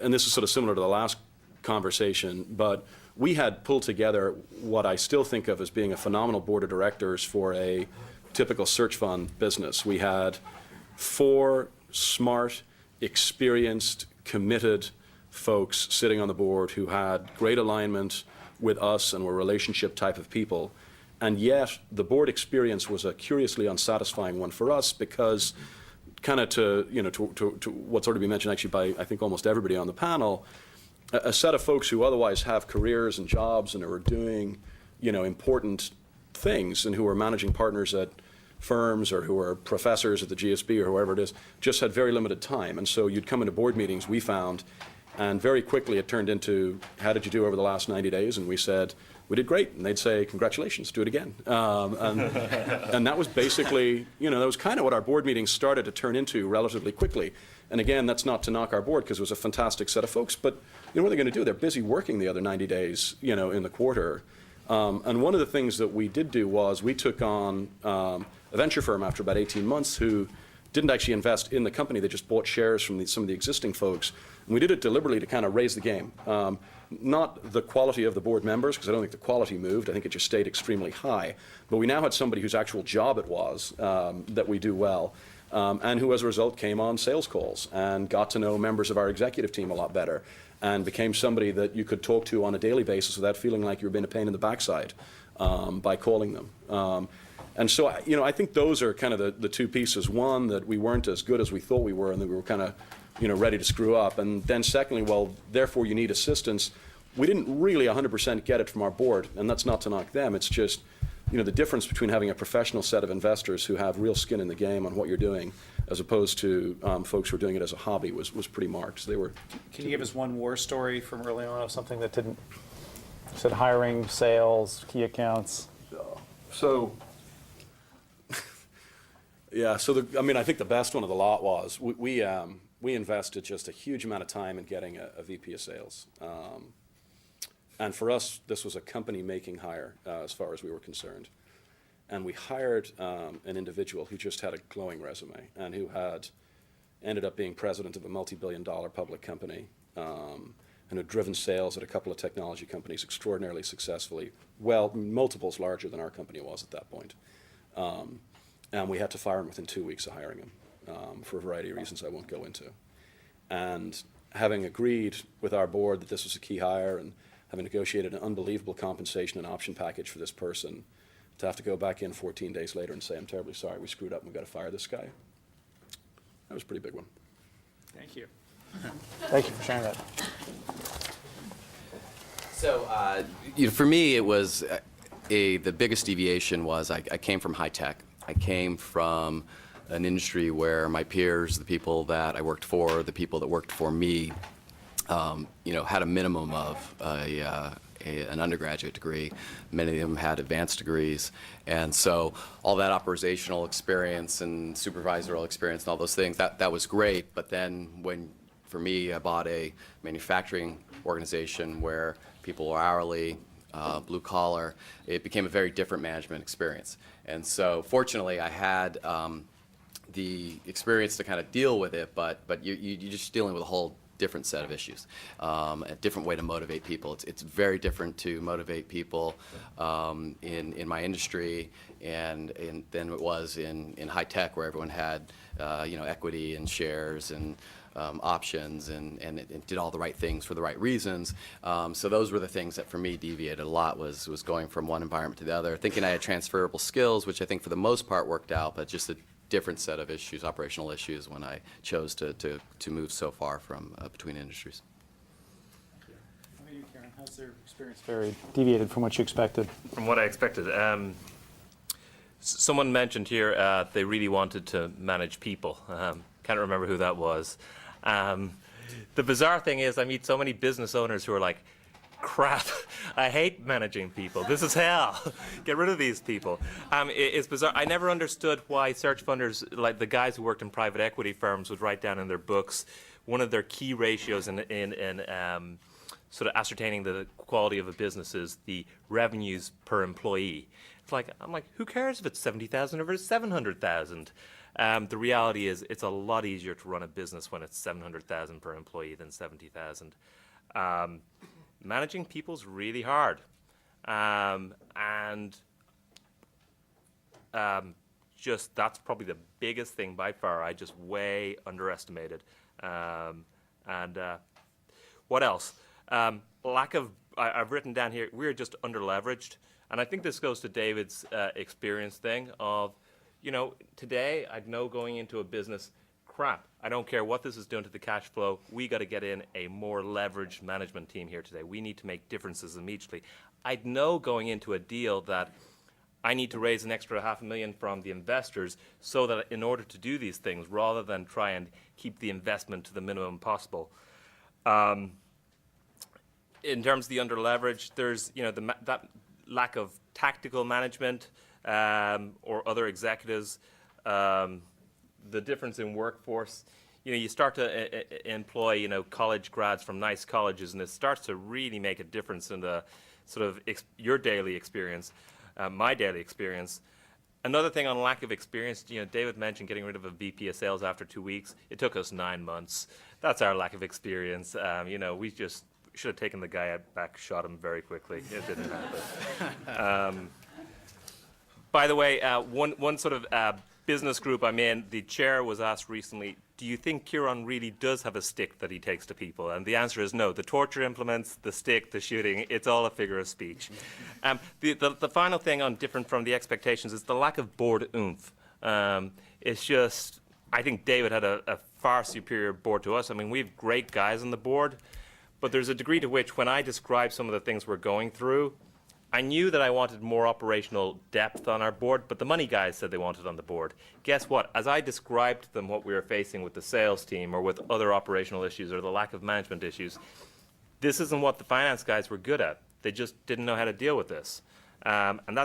and this is sort of similar to the last conversation, but we had pulled together what I still think of as being a phenomenal board of directors for a typical search fund business. We had 4 smart, experienced, committed folks sitting on the board who had great alignment with us and were relationship type of people. And yet the board experience was a curiously unsatisfying one for us because kind of to what's already been mentioned actually by I think almost everybody on the panel, a set of folks who otherwise have careers and jobs and who are doing, important things and who are managing partners at firms or who are professors at the GSB or whoever it is, just had very limited time. And so you'd come into board meetings, we found, and very quickly it turned into, how did you do over the last 90 days? And we said, we did great. And they'd say, congratulations, do it again. And that was basically, that was kind of what our board meetings started to turn into relatively quickly. And again, that's not to knock our board because it was a fantastic set of folks, but what are they going to do? They're busy working the other 90 days, in the quarter. And one of the things that we did do was we took on a venture firm after about 18 months who didn't actually invest in the company. They just bought shares from some of the existing folks. And we did it deliberately to kind of raise the game. Not the quality of the board members, because I don't think the quality moved. I think it just stayed extremely high. But we now had somebody whose actual job it was that we do well, and who as a result came on sales calls and got to know members of our executive team a lot better and became somebody that you could talk to on a daily basis without feeling like you were being a pain in the backside by calling them. And so, I think those are kind of the two pieces. One, that we weren't as good as we thought we were and that we were kind of, ready to screw up. And then secondly, well, therefore you need assistance. We didn't really 100% get it from our board, and that's not to knock them. It's just, the difference between having a professional set of investors who have real skin in the game on what you're doing as opposed to folks who are doing it as a hobby was pretty marked. So they were. Can you give us one war story from early on of something that didn't, you said hiring, sales, key accounts? So, yeah, so I think the best one of the lot was we invested just a huge amount of time in getting a VP of sales. And for us, this was a company-making hire as far as we were concerned. And we hired an individual who just had a glowing resume and who had ended up being president of a multi-billion-dollar public company and had driven sales at a couple of technology companies extraordinarily successfully, well, multiples larger than our company was at that point. And we had to fire him within 2 weeks of hiring him for a variety of reasons I won't go into. And having agreed with our board that this was a key hire and having negotiated an unbelievable compensation and option package for this person, to have to go back in 14 days later and say, I'm terribly sorry, we screwed up and we've got to fire this guy. That was a pretty big one. Thank you. Thank you for sharing that. So, for me, it was the biggest deviation was I came from high tech. I came from an industry where my peers, the people that I worked for, the people that worked for me, had a minimum of an undergraduate degree. Many of them had advanced degrees. And so all that operational experience and supervisorial experience and all those things, that was great. But then for me, I bought a manufacturing organization where people were hourly, blue collar. It became a very different management experience. And so fortunately, I had the experience to kind of deal with it, but you're just dealing with a whole different set of issues, a different way to motivate people. It's very different to motivate people in my industry and than it was in high tech, where everyone had equity and shares and options and did all the right things for the right reasons. So those were the things that for me deviated a lot, was going from one environment to the other, thinking I had transferable skills, which I think for the most part worked out, but just a different set of issues, operational issues, when I chose to move so far from between industries. How about you, Karen? How's their experience very deviated from what you expected? From what I expected. Someone mentioned here they really wanted to manage people. Can't remember who that was. The bizarre thing is I meet so many business owners who are like, crap, I hate managing people. This is hell. Get rid of these people. It's bizarre. I never understood why search funders, like the guys who worked in private equity firms, would write down in their books one of their key ratios in sort of ascertaining the quality of a business is the revenues per employee. I'm like, who cares if it's 70,000 or if it's 700,000? The reality is it's a lot easier to run a business when it's 700,000 per employee than 70,000. Managing people's really hard. Just that's probably the biggest thing by far. I just way underestimated. What else? Lack of, I've written down here, we're just underleveraged. And I think this goes to David's experience thing of, today I'd know going into a business, crap, I don't care what this is doing to the cash flow, we got to get in a more leveraged management team here today. We need to make differences immediately. I'd know going into a deal that I need to raise an extra $500,000 from the investors so that in order to do these things, rather than try and keep the investment to the minimum possible. In terms of the underleverage, there's that lack of tactical management or other executives, the difference in workforce. You start to employ college grads from nice colleges, and it starts to really make a difference in the sort of your daily experience, my daily experience. Another thing on lack of experience, David mentioned getting rid of a VP of sales after 2 weeks. It took us 9 months. That's our lack of experience. We just should have taken the guy back, shot him very quickly. It didn't happen. By the way, one sort of business group I'm in, the chair was asked recently, do you think Kieran really does have a stick that he takes to people? And the answer is no. The torture implements, the stick, the shooting, it's all a figure of speech. The final thing on different from the expectations is the lack of board oomph. It's just, I think David had a far superior board to us. I mean, we have great guys on the board, but there's a degree to which when I describe some of the things we're going through, I knew that I wanted more operational depth on our board, but the money guys said they wanted on the board. Guess what? As I described to them what we were facing with the sales team or with other operational issues or the lack of management issues, this isn't what the finance guys were good at. They just didn't know how to deal with this. And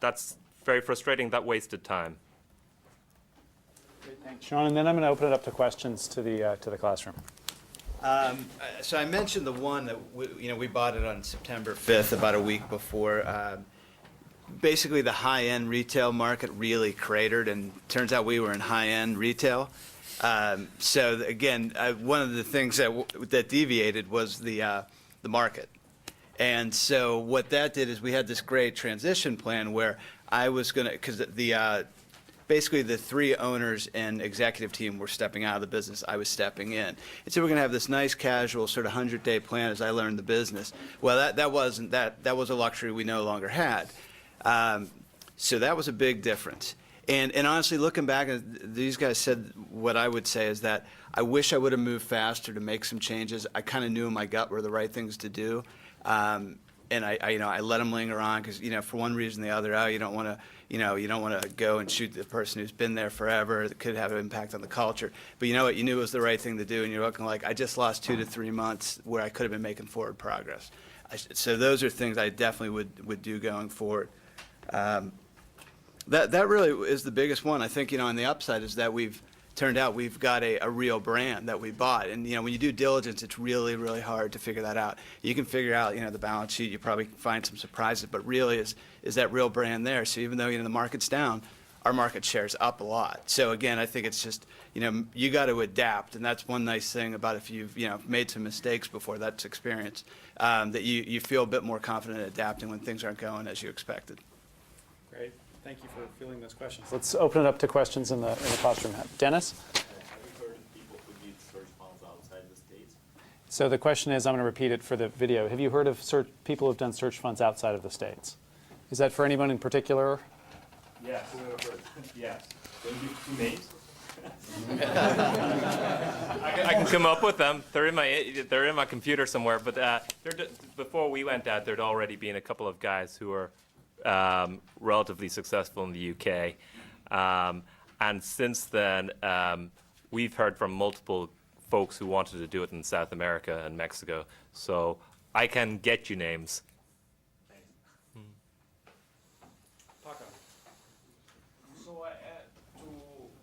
that's very frustrating. That wasted time. Great, thanks, Sean. And then I'm going to open it up to questions to the classroom. So I mentioned the one that we bought it on September 5th, about a week before. Basically, the high-end retail market really cratered, and turns out we were in high-end retail. So again, one of the things that deviated was the market. And so what that did is we had this great transition plan where I was going to, because basically the three owners and executive team were stepping out of the business. I was stepping in. And so we're going to have this nice casual sort of 100-day plan as I learned the business. Well, that was a luxury we no longer had. So that was a big difference. And honestly, looking back, these guys said what I would say is that I wish I would have moved faster to make some changes. I kind of knew in my gut were the right things to do. And I let them linger on because, for one reason or the other, you don't want to go and shoot the person who's been there forever. That could have an impact on the culture. But you know what? You knew it was the right thing to do, and you're looking like, I just lost 2 to 3 months where I could have been making forward progress. So those are things I definitely would do going forward. That really is the biggest one. I think, on the upside is that we've got a real brand that we bought. And, when you do diligence, it's really, really hard to figure that out. You can figure out, the balance sheet, you probably find some surprises, but really is that real brand there? So even though, the market's down, our market share's up a lot. So again, I think it's just, you got to adapt. And that's one nice thing about if you've, made some mistakes before, that's experience, that you feel a bit more confident adapting when things aren't going as you expected. Great. Thank you for fielding those questions. Let's open it up to questions in the classroom. Dennis? Have you heard of people who need search funds outside the States? So the question is, I'm going to repeat it for the video. Have you heard of people who have done search funds outside of the States? Is that for anyone in particular? Yes. Yes. Can you give 2 names? I can come up with them. They're in my computer somewhere. But before we went out, there'd already been a couple of guys who were relatively successful in the UK, and since then we've heard from multiple folks who wanted to do it in South America and Mexico. So I can get you names. So, to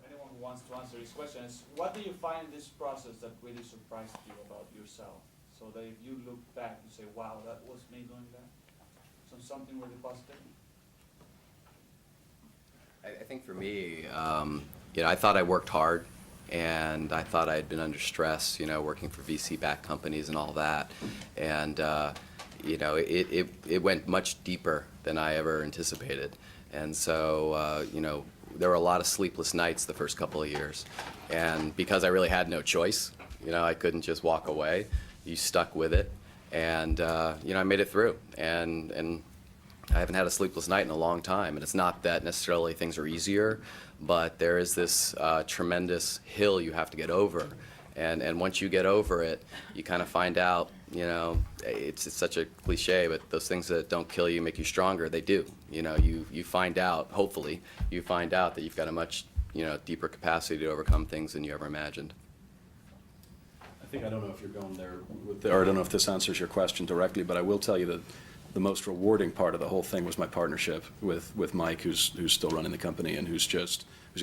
anyone who wants to answer these questions, what do you find in this process that really surprised you about yourself? So that if you look back, you say, wow, that was me doing that? So something really positive? I think for me, I thought I worked hard, and I thought I had been under stress, working for VC-backed companies and all that. And, it went much deeper than I ever anticipated. And so, there were a lot of sleepless nights the first couple of years. And because I really had no choice, I couldn't just walk away. You stuck with it. And, I made it through. And I haven't had a sleepless night in a long time. And it's not that necessarily things are easier, but there is this tremendous hill you have to get over. And once you get over it, you kind of find out, it's such a cliche, but those things that don't kill you make you stronger, they do. You find out, hopefully, you find out that you've got a much, deeper capacity to overcome things than you ever imagined. I don't know if you're going there or I don't know if this answers your question directly, but I will tell you that the most rewarding part of the whole thing was my partnership with Mike, who's still running the company, and who's a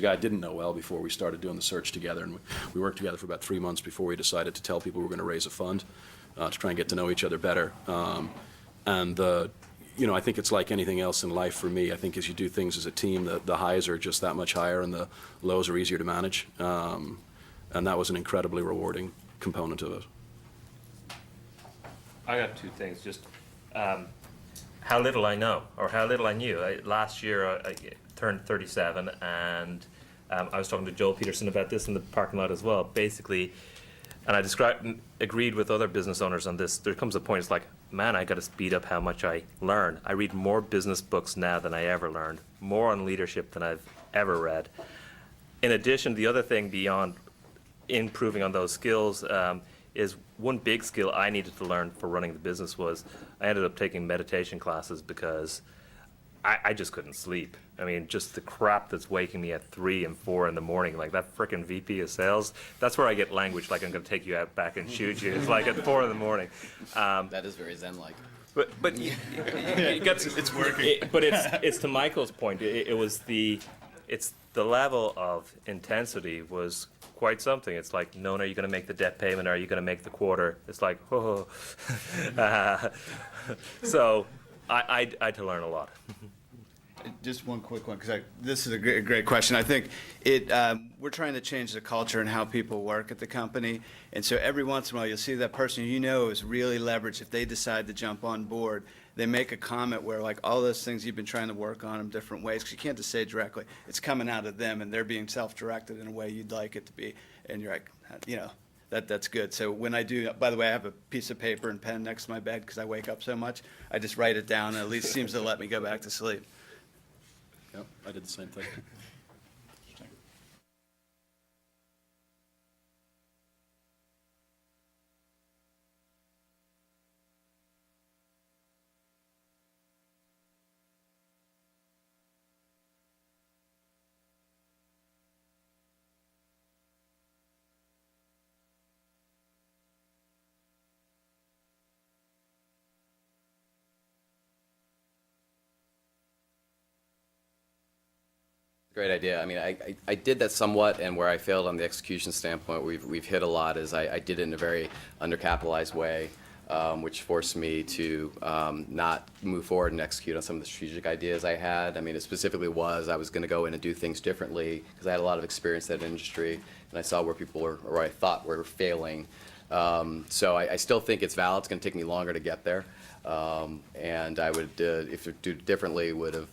guy I didn't know well before we started doing the search together. And we worked together for about 3 months before we decided to tell people we were going to raise a fund to try and get to know each other better. I think it's like anything else in life for me. I think as you do things as a team, the highs are just that much higher and the lows are easier to manage. And that was an incredibly rewarding component of it. I got two things. Just how little I know, or how little I knew. Last year I turned 37, and I was talking to Joel Peterson about this in the parking lot as well. Basically, and I agreed with other business owners on this. There comes a point, it's like, man, I got to speed up how much I learn. I read more business books now than I ever learned, more on leadership than I've ever read. In addition, the other thing beyond improving on those skills is one big skill I needed to learn for running the business was I ended up taking meditation classes because I just couldn't sleep. I mean, just the crap that's waking me at 3 and 4 in the morning, like that frickin' VP of sales, that's where I get language like I'm going to take you out back and shoot you. It's like at 4 in the morning. That is very Zen-like. But it's working. But it's to Michael's point. It's the level of intensity was quite something. It's like, no, are you going to make the debt payment? Are you going to make the quarter? It's like, oh. So I had to learn a lot. Just one quick one, because this is a great question. I think we're trying to change the culture and how people work at the company. And so every once in a while, you'll see that person is really leveraged. If they decide to jump on board, they make a comment where, like, all those things you've been trying to work on in different ways, because you can't just say directly. It's coming out of them, and they're being self-directed in a way you'd like it to be. And you're like, that's good. So when I do, by the way, I have a piece of paper and pen next to my bed because I wake up so much. I just write it down, and at least seems to let me go back to sleep. Yep, I did the same thing. Great idea. I mean, I did that somewhat, and where I failed on the execution standpoint, we've hit a lot, is I did it in a very undercapitalized way, which forced me to not move forward and execute on some of the strategic ideas I had. I mean, it specifically was I was going to go in and do things differently because I had a lot of experience in that industry, and I saw where people were, or I thought were failing. So I still think it's valid. It's going to take me longer to get there, and I would, if it do differently, would have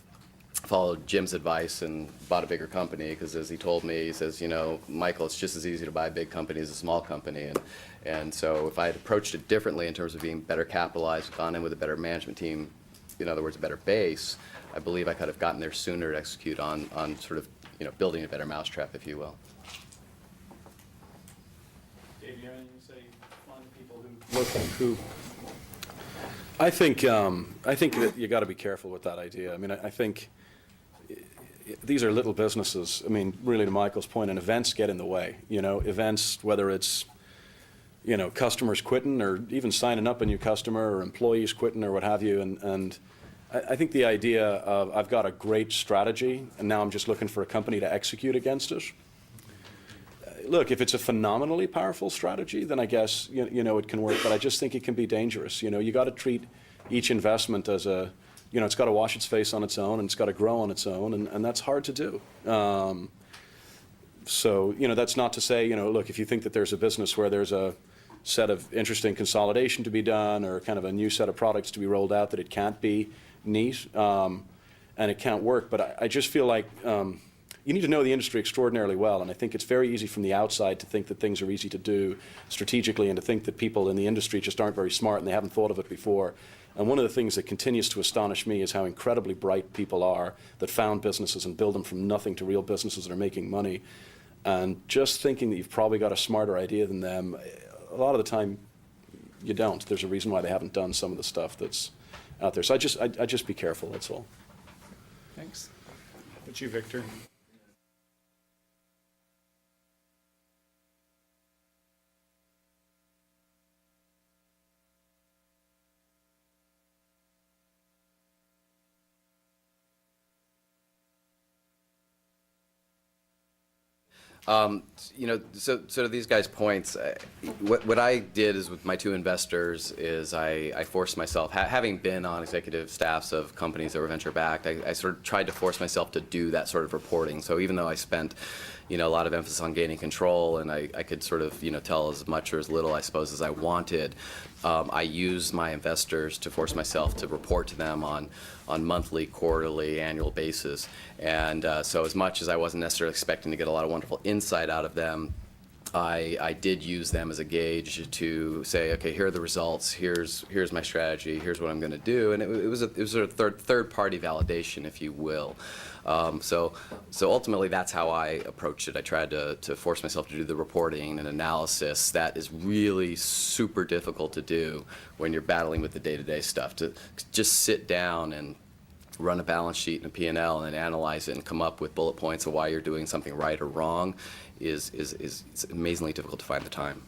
followed Jim's advice and bought a bigger company, because as he told me, he says, Michael, it's just as easy to buy a big company as a small company. And so if I had approached it differently in terms of being better capitalized, gone in with a better management team, in other words, a better base, I believe I could have gotten there sooner to execute on sort of, building a better mousetrap, if you will. you have anything to say on people who? I think that you got to be careful with that idea. I mean, I think these are little businesses. I mean, really, to Michael's point, and events get in the way. You know, events, whether it's, you know, customers quitting or even signing up a new customer or employees quitting or what have you. And I think the idea of I've got a great strategy and now I'm just looking for a company to execute against it. Look, if it's a phenomenally powerful strategy, then I guess, you know, it can work, but I just think it can be dangerous. You know, you got to treat each investment as a, you know, it's got to wash its face on its own and it's got to grow on its own, and that's hard to do. So, you know, that's not to say, you know, look, if you think that there's a business where there's a set of interesting consolidation to be done or kind of a new set of products to be rolled out, that it can't be neat and it can't work. But I just feel like you need to know the industry extraordinarily well, and I think it's very easy from the outside to think that things are easy to do strategically and to think that people in the industry just aren't very smart and they haven't thought of it before. And one of the things that continues to astonish me is how incredibly bright people are that found businesses and build them from nothing to real businesses that are making money. And just thinking that you've probably got a smarter idea than them, a lot of the time you don't. There's a reason why they haven't done some of the stuff that's out there. So I just be careful, that's all. Thanks. How about you, Victor? You know, so to these guys' points, what I did is with my two investors is I forced myself, having been on executive staffs of companies that were venture backed, I sort of tried to force myself to do that sort of reporting. So even though I spent, you know, a lot of emphasis on gaining control, and I could sort of, you know, tell as much or as little, I suppose, as I wanted, I used my investors to force myself to report to them on monthly, quarterly, annual basis. And so as much as I wasn't necessarily expecting to get a lot of wonderful insight out of them, I did use them as a gauge to say, okay, here are the results, here's my strategy, here's what I'm going to do. And it was a third-party validation, if you will. So ultimately, that's how I approached it. I tried to force myself to do the reporting and analysis that is really super difficult to do when you're battling with the day-to-day stuff. To just sit down and run a balance sheet and a P&L and analyze it and come up with bullet points of why you're doing something right or wrong is it's amazingly difficult to find the time.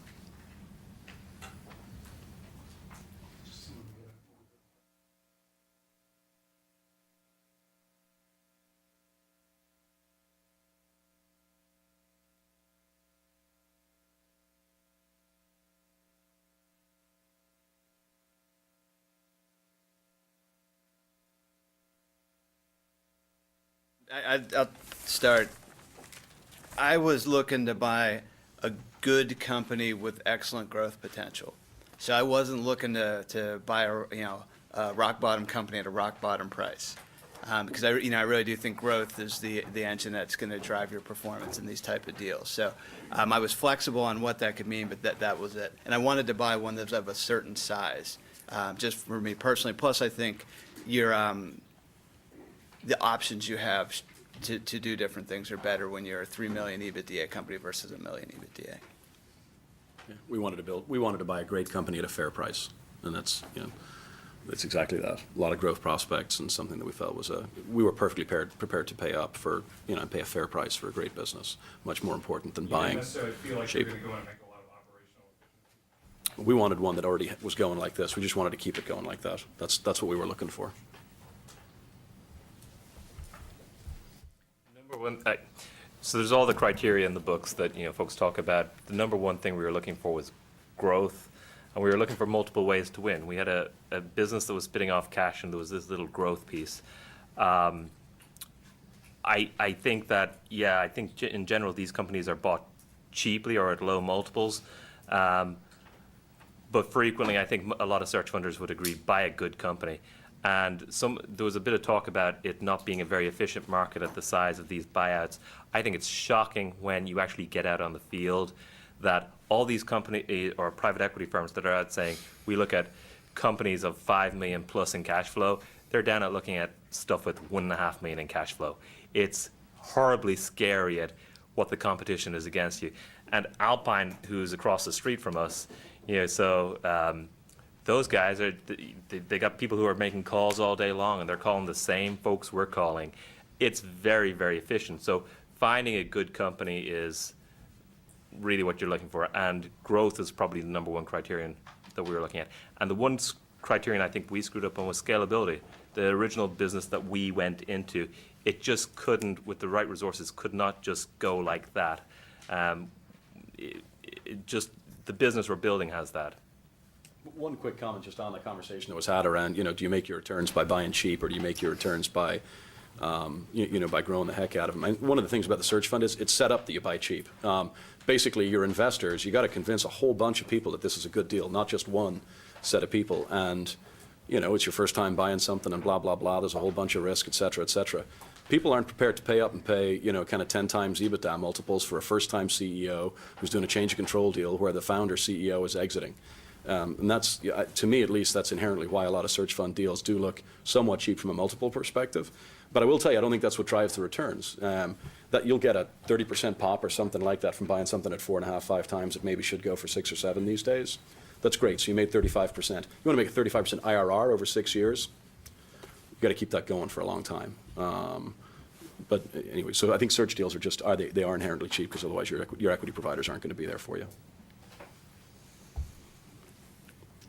I'll start. I was looking to buy a good company with excellent growth potential. So I wasn't looking to buy a rock bottom company at a rock bottom price. Because I really do think growth is the engine that's going to drive your performance in these type of deals. So I was flexible on what that could mean, but that was it. And I wanted to buy one that's of a certain size, just for me personally. Plus, I think the options you have to do different things are better when you're a 3 million EBITDA company versus a million EBITDA. Yeah, we wanted to buy a great company at a fair price, and that's, you know, that's exactly that. A lot of growth prospects and something that we felt was we were perfectly prepared to pay up for, you know, and pay a fair price for a great business. Much more important than buying necessarily feel like cheap. you're going to go and make a lot of operational efficiency. We wanted one that already was going like this. We just wanted to keep it going like that. That's what we were looking for. Number one, so there's all the criteria in the books that, you know, folks talk about. The number one thing we were looking for was growth, and we were looking for multiple ways to win. We had a business that was spitting off cash, and there was this little growth piece. I think that, yeah, I think in general these companies are bought cheaply or at low multiples. But frequently, I think a lot of search funders would agree, buy a good company. And there was a bit of talk about it not being a very efficient market at the size of these buyouts. I think it's shocking when you actually get out on the field that all these companies or private equity firms that are out saying, we look at companies of 5 million plus in cash flow, they're down at looking at stuff with 1.5 million in cash flow. It's horribly scary at what the competition is against you. And Alpine, who's across the street from us, so those guys they got people who are making calls all day long, and they're calling the same folks we're calling. It's very, very efficient. So finding a good company is really what you're looking for, and growth is probably the number one criterion that we were looking at. And the one criterion I think we screwed up on was scalability. The original business that we went into, it just couldn't, with the right resources, could not just go like that. The business we're building has that. One quick comment just on the conversation that was had around, do you make your returns by buying cheap, or do you make your returns by, by growing the heck out of them? And one of the things about the search fund is it's set up that you buy cheap. Basically, your investors, you got to convince a whole bunch of people that this is a good deal, not just one set of people. And, it's your first time buying something and blah, blah, blah. There's a whole bunch of risk, et cetera, et cetera. People aren't prepared to pay up and pay, kind of 10 times EBITDA multiples for a first-time CEO who's doing a change of control deal where the founder CEO is exiting. And that's, to me at least, that's inherently why a lot of search fund deals do look somewhat cheap from a multiple perspective. But I will tell you, I don't think that's what drives the returns. That you'll get a 30% pop or something like that from buying something at 4.5, 5 times that maybe should go for 6 or 7 these days. That's great. So you made 35%. You want to make a 35% IRR over 6 years? You've got to keep that going for a long time. But anyway, so I think search deals are they are inherently cheap, because otherwise your equity providers aren't going to be there for you.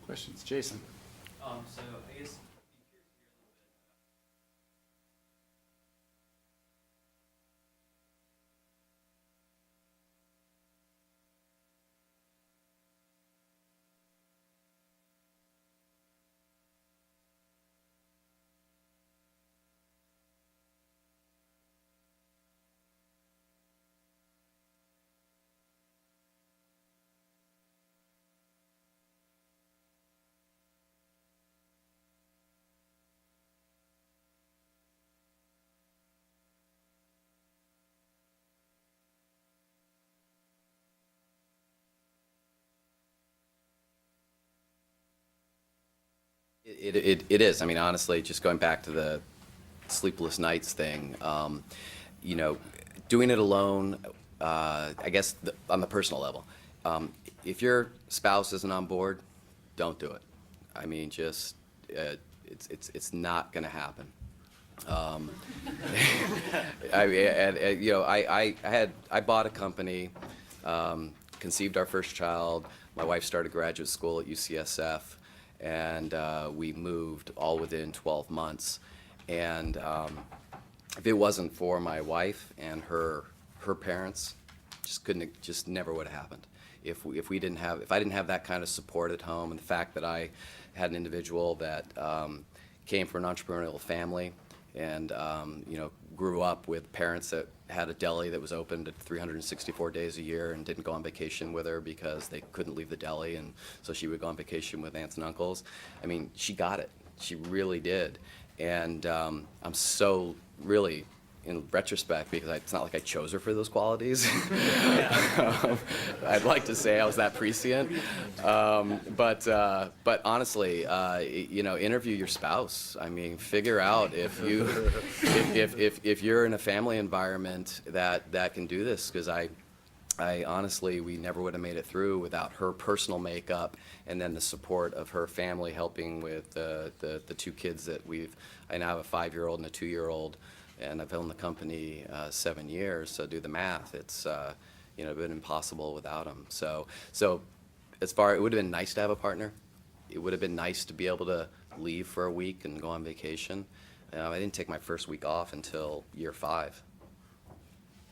Questions, Jason? So I guess It is. I mean, honestly, just going back to the sleepless nights thing, doing it alone, I guess on the personal level, if your spouse isn't on board, don't do it. I mean, just it's not going to happen. I bought a company, conceived our first child. My wife started graduate school at UCSF. And we moved all within 12 months. And if it wasn't for my wife and her parents, just never would have happened. If I didn't have that kind of support at home, and the fact that I had an individual that came from an entrepreneurial family, and grew up with parents that had a deli that was open 364 days a year and didn't go on vacation with her because they couldn't leave the deli, and so she would go on vacation with aunts and uncles. I mean, she got it. She really did. And I'm so really, in retrospect, because it's not like I chose her for those qualities. I'd like to say I was that prescient. But honestly, interview your spouse. I mean, figure out if you're in a family environment that can do this, because I honestly, we never would have made it through without her personal makeup, and then the support of her family helping with the 2 kids that I now have a 5-year-old and a 2-year-old. And I've owned the company 7 years, so do the math. It's been impossible without them. So it would have been nice to have a partner. It would have been nice to be able to leave for a week and go on vacation. I didn't take my first week off until year 5,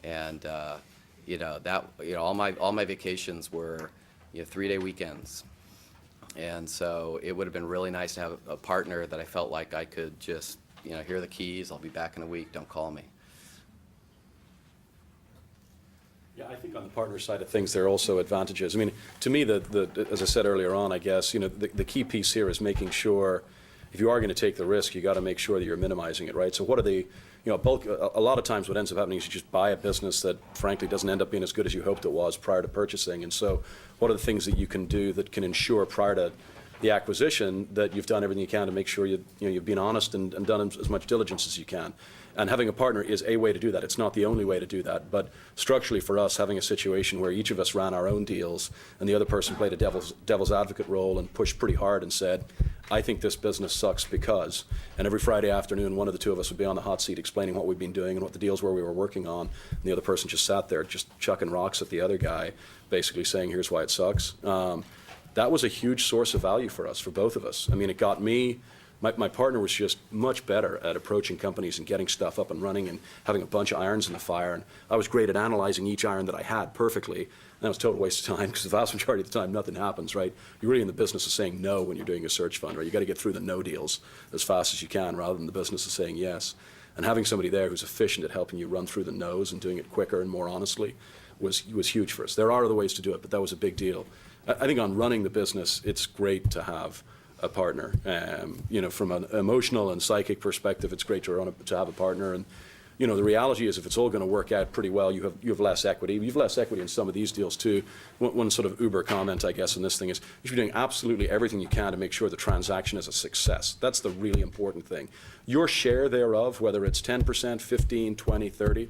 and all my vacations were 3-day weekends, and so it would have been really nice to have a partner that I felt like I could just. Here are the keys, I'll be back in a week, don't call me. Yeah, I think on the partner side of things, there are also advantages. I mean, to me, as I said earlier on, I guess, the key piece here is making sure, if you are going to take the risk, you got to make sure that you're minimizing it, right? So what are the, a lot of times what ends up happening is you just buy a business that frankly doesn't end up being as good as you hoped it was prior to purchasing. And so what are the things that you can do that can ensure prior to the acquisition, that you've done everything you can to make sure you've been honest and done as much diligence as you can. And having a partner is a way to do that. It's not the only way to do that. But structurally for us, having a situation where each of us ran our own deals and the other person played a devil's advocate role and pushed pretty hard and said, I think this business sucks because, and every Friday afternoon, one of the two of us would be on the hot seat explaining what we'd been doing and what the deals were we were working on, and the other person just sat there just chucking rocks at the other guy, basically saying, here's why it sucks. That was a huge source of value for us, for both of us. I mean, it got me, my partner was just much better at approaching companies and getting stuff up and running and having a bunch of irons in the fire, and I was great at analyzing each iron that I had perfectly. That was a total waste of time because the vast majority of the time nothing happens, right? You're really in the business of saying no when you're doing a search fund, right? You got to get through the no deals as fast as you can rather than the business of saying yes. And having somebody there who's efficient at helping you run through the no's and doing it quicker and more honestly was huge for us. There are other ways to do it, but that was a big deal. I think on running the business, it's great to have a partner. From an emotional and psychic perspective, it's great to have a partner. And the reality is, if it's all going to work out pretty well, you have less equity. You have less equity in some of these deals too. One sort of uber comment, I guess, in this thing is you should be doing absolutely everything you can to make sure the transaction is a success. That's the really important thing. Your share thereof, whether it's 10%, 15, 20, 30,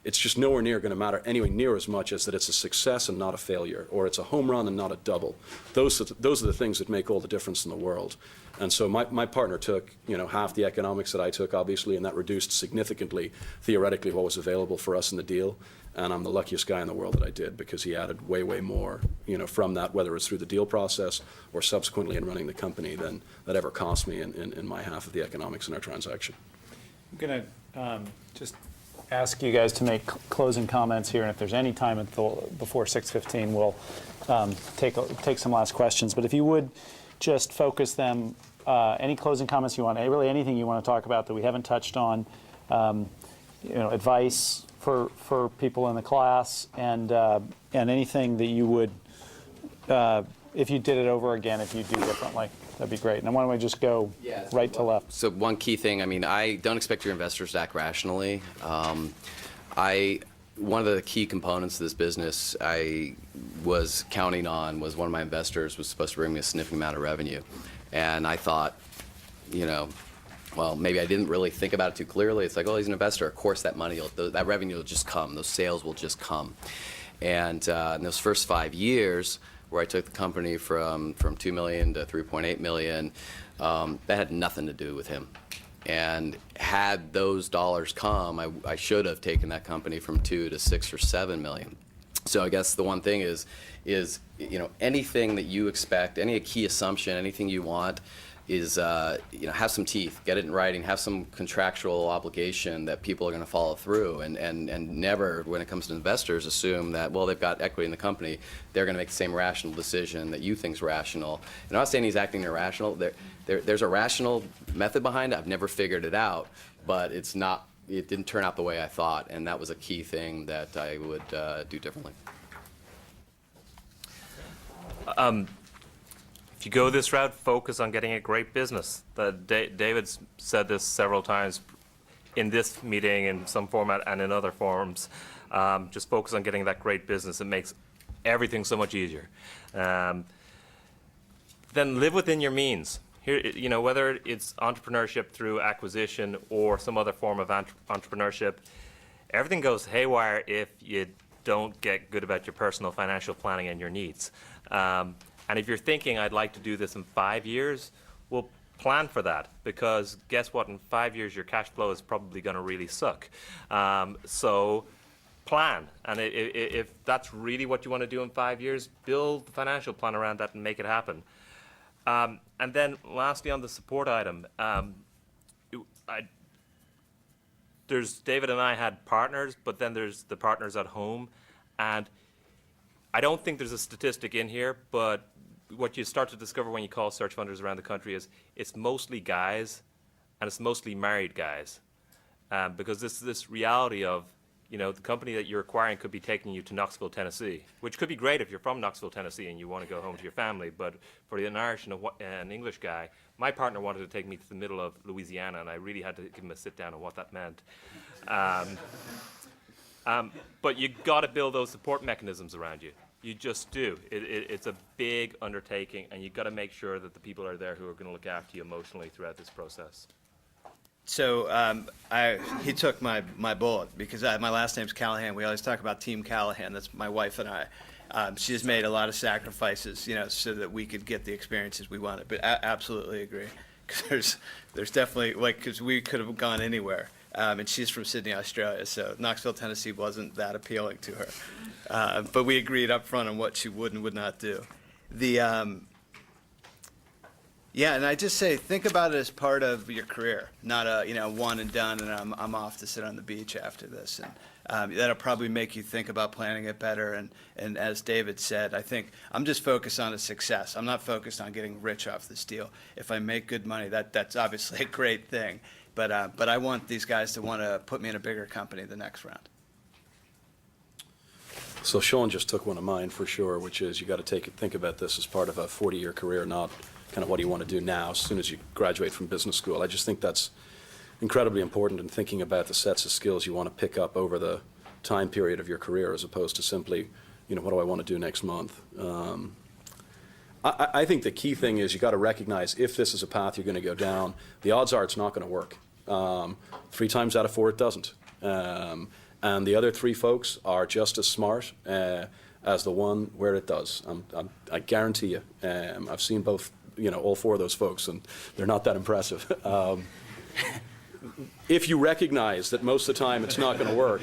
it's just nowhere near going to matter anyway near as much as that it's a success and not a failure, or it's a home run and not a double. Those are the things that make all the difference in the world. And so my partner took half the economics that I took, obviously, and that reduced significantly, theoretically, what was available for us in the deal. And I'm the luckiest guy in the world that I did, because he added way, way more from that, whether it's through the deal process or subsequently in running the company, than that ever cost me in my half of the economics in our transaction. I'm going to just ask you guys to make closing comments here, and if there's any time before 6:15, we'll take some last questions. But if you would just focus them, any closing comments you want, really anything you want to talk about that we haven't touched on, advice for people in the class, and anything that you would, if you did it over again, if you do differently. That'd be great. And why don't we just go right to left? So one key thing, I don't expect your investors to act rationally. One of the key components of this business I was counting on was one of my investors was supposed to bring me a significant amount of revenue. And I thought, well, maybe I didn't really think about it too clearly. It's like, oh, he's an investor. Of course that money, that revenue will just come. Those sales will just come. And in those first 5 years, where I took the company from $2 million to $3.8 million, that had nothing to do with him. And had those dollars come, I should have taken that company from 2 to 6 or 7 million. So I guess the one thing is anything that you expect, any key assumption, anything you want, is have some teeth, get it in writing, have some contractual obligation that people are going to follow through, and never, when it comes to investors, assume that, well, they've got equity in the company, they're going to make the same rational decision that you think's rational. And I'm not saying he's acting irrational. There's a rational method behind it. I've never figured it out, but it didn't turn out the way I thought, and that was a key thing that I would do differently. If you go this route, focus on getting a great business. David's said this several times in this meeting, in some format and in other forums. Just focus on getting that great business. It makes everything so much easier. Then live within your means. Here, whether it's entrepreneurship through acquisition or some other form of entrepreneurship, everything goes haywire if you don't get good about your personal financial planning and your needs. And if you're thinking, I'd like to do this in 5 years, well, plan for that, because guess what? In 5 years, your cash flow is probably going to really suck. So plan. And if that's really what you want to do in 5 years, build the financial plan around that and make it happen. And then lastly, on the support item, David and I had partners, but then there's the partners at home. And I don't think there's a statistic in here, but what you start to discover when you call search funders around the country is it's mostly guys, and it's mostly married guys, because this reality of, the company that you're acquiring could be taking you to Knoxville, Tennessee, which could be great if you're from Knoxville, Tennessee, and you want to go home to your family. But for an Irish and an English guy, my partner wanted to take me to the middle of Louisiana, and I really had to give him a sit down on what that meant. But you got to build those support mechanisms around you. You just do. It's a big undertaking, and you've got to make sure that the people are there who are going to look after you emotionally throughout this process. So he took my bullet because my last name's Callahan. We always talk about Team Callahan. That's my wife and I. She's made a lot of sacrifices, so that we could get the experiences we wanted. But absolutely agree. Because there's definitely, because we could have gone anywhere. And she's from Sydney, Australia, so Knoxville, Tennessee wasn't that appealing to her. But we agreed up front on what she would and would not do. Yeah, and I just say, think about it as part of your career, not a one and done, and I'm off to sit on the beach after this. And that'll probably make you think about planning it better. And as David said, I think I'm just focused on the success. I'm not focused on getting rich off this deal. If I make good money, that's obviously a great thing. But I want these guys to want to put me in a bigger company the next round. So Sean just took one of mine for sure, which is you got to think about this as part of a 40-year career, not kind of what do you want to do now as soon as you graduate from business school. I just think that's incredibly important in thinking about the sets of skills you want to pick up over the time period of your career as opposed to simply, what do I want to do next month? I think the key thing is you got to recognize if this is a path you're going to go down, the odds are it's not going to work. 3 times out of 4 it doesn't. And the other 3 folks are just as smart as the one where it does. I guarantee you. I've seen both, all 4 of those folks, and they're not that impressive. If you recognize that most of the time it's not going to work,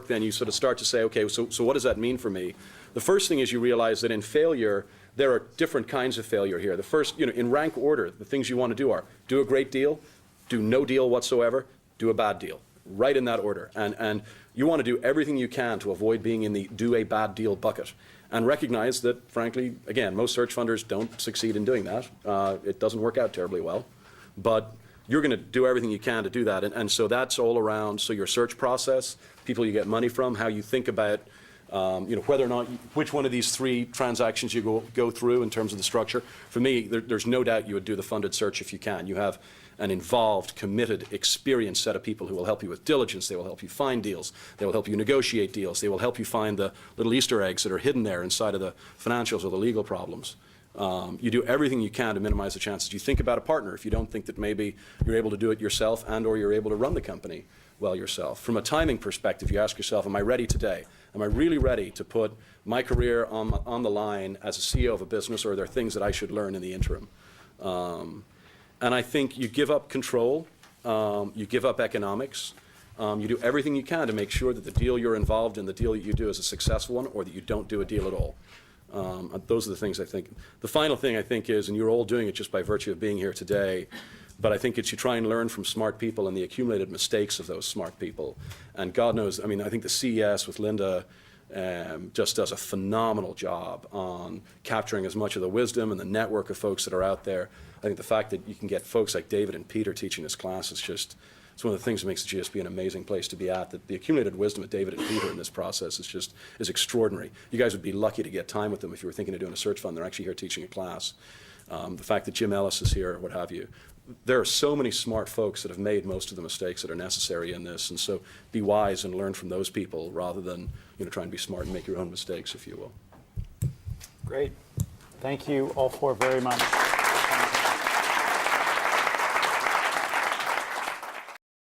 then you sort of start to say, okay, so what does that mean for me? The first thing is you realize that in failure, there are different kinds of failure here. The first, in rank order, the things you want to do are do a great deal, do no deal whatsoever, do a bad deal, right in that order. And you want to do everything you can to avoid being in the do a bad deal bucket. And recognize that, frankly, again, most search funders don't succeed in doing that. It doesn't work out terribly well. But you're going to do everything you can to do that. And so that's all around, so your search process, people you get money from, how you think about, whether or not, which one of these 3 transactions you go through in terms of the structure. For me, there's no doubt you would do the funded search if you can. You have an involved, committed, experienced set of people who will help you with diligence. They will help you find deals. They will help you negotiate deals. They will help you find the little Easter eggs that are hidden there inside of the financials or the legal problems. You do everything you can to minimize the chances. You think about a partner if you don't think that maybe you're able to do it yourself and or you're able to run the company well yourself. From a timing perspective, you ask yourself, am I ready today? Am I really ready to put my career on the line as a CEO of a business, or are there things that I should learn in the interim? And I think you give up control, you give up economics, you do everything you can to make sure that the deal you're involved in, the deal that you do is a successful one, or that you don't do a deal at all. Those are the things I think. The final thing I think is, and you're all doing it just by virtue of being here today, but I think it's you try and learn from smart people and the accumulated mistakes of those smart people. And God knows, I think the CES with Linda just does a phenomenal job on capturing as much of the wisdom and the network of folks that are out there. I think the fact that you can get folks like David and Peter teaching this class is just, it's one of the things that makes the GSB an amazing place to be at. That the accumulated wisdom of David and Peter in this process is extraordinary. You guys would be lucky to get time with them if you were thinking of doing a search fund. They're actually here teaching a class. The fact that Jim Ellis is here, what have you. There are so many smart folks that have made most of the mistakes that are necessary in this, and so be wise and learn from those people rather than try and be smart and make your own mistakes, if you will. Great. Thank you all 4 very much.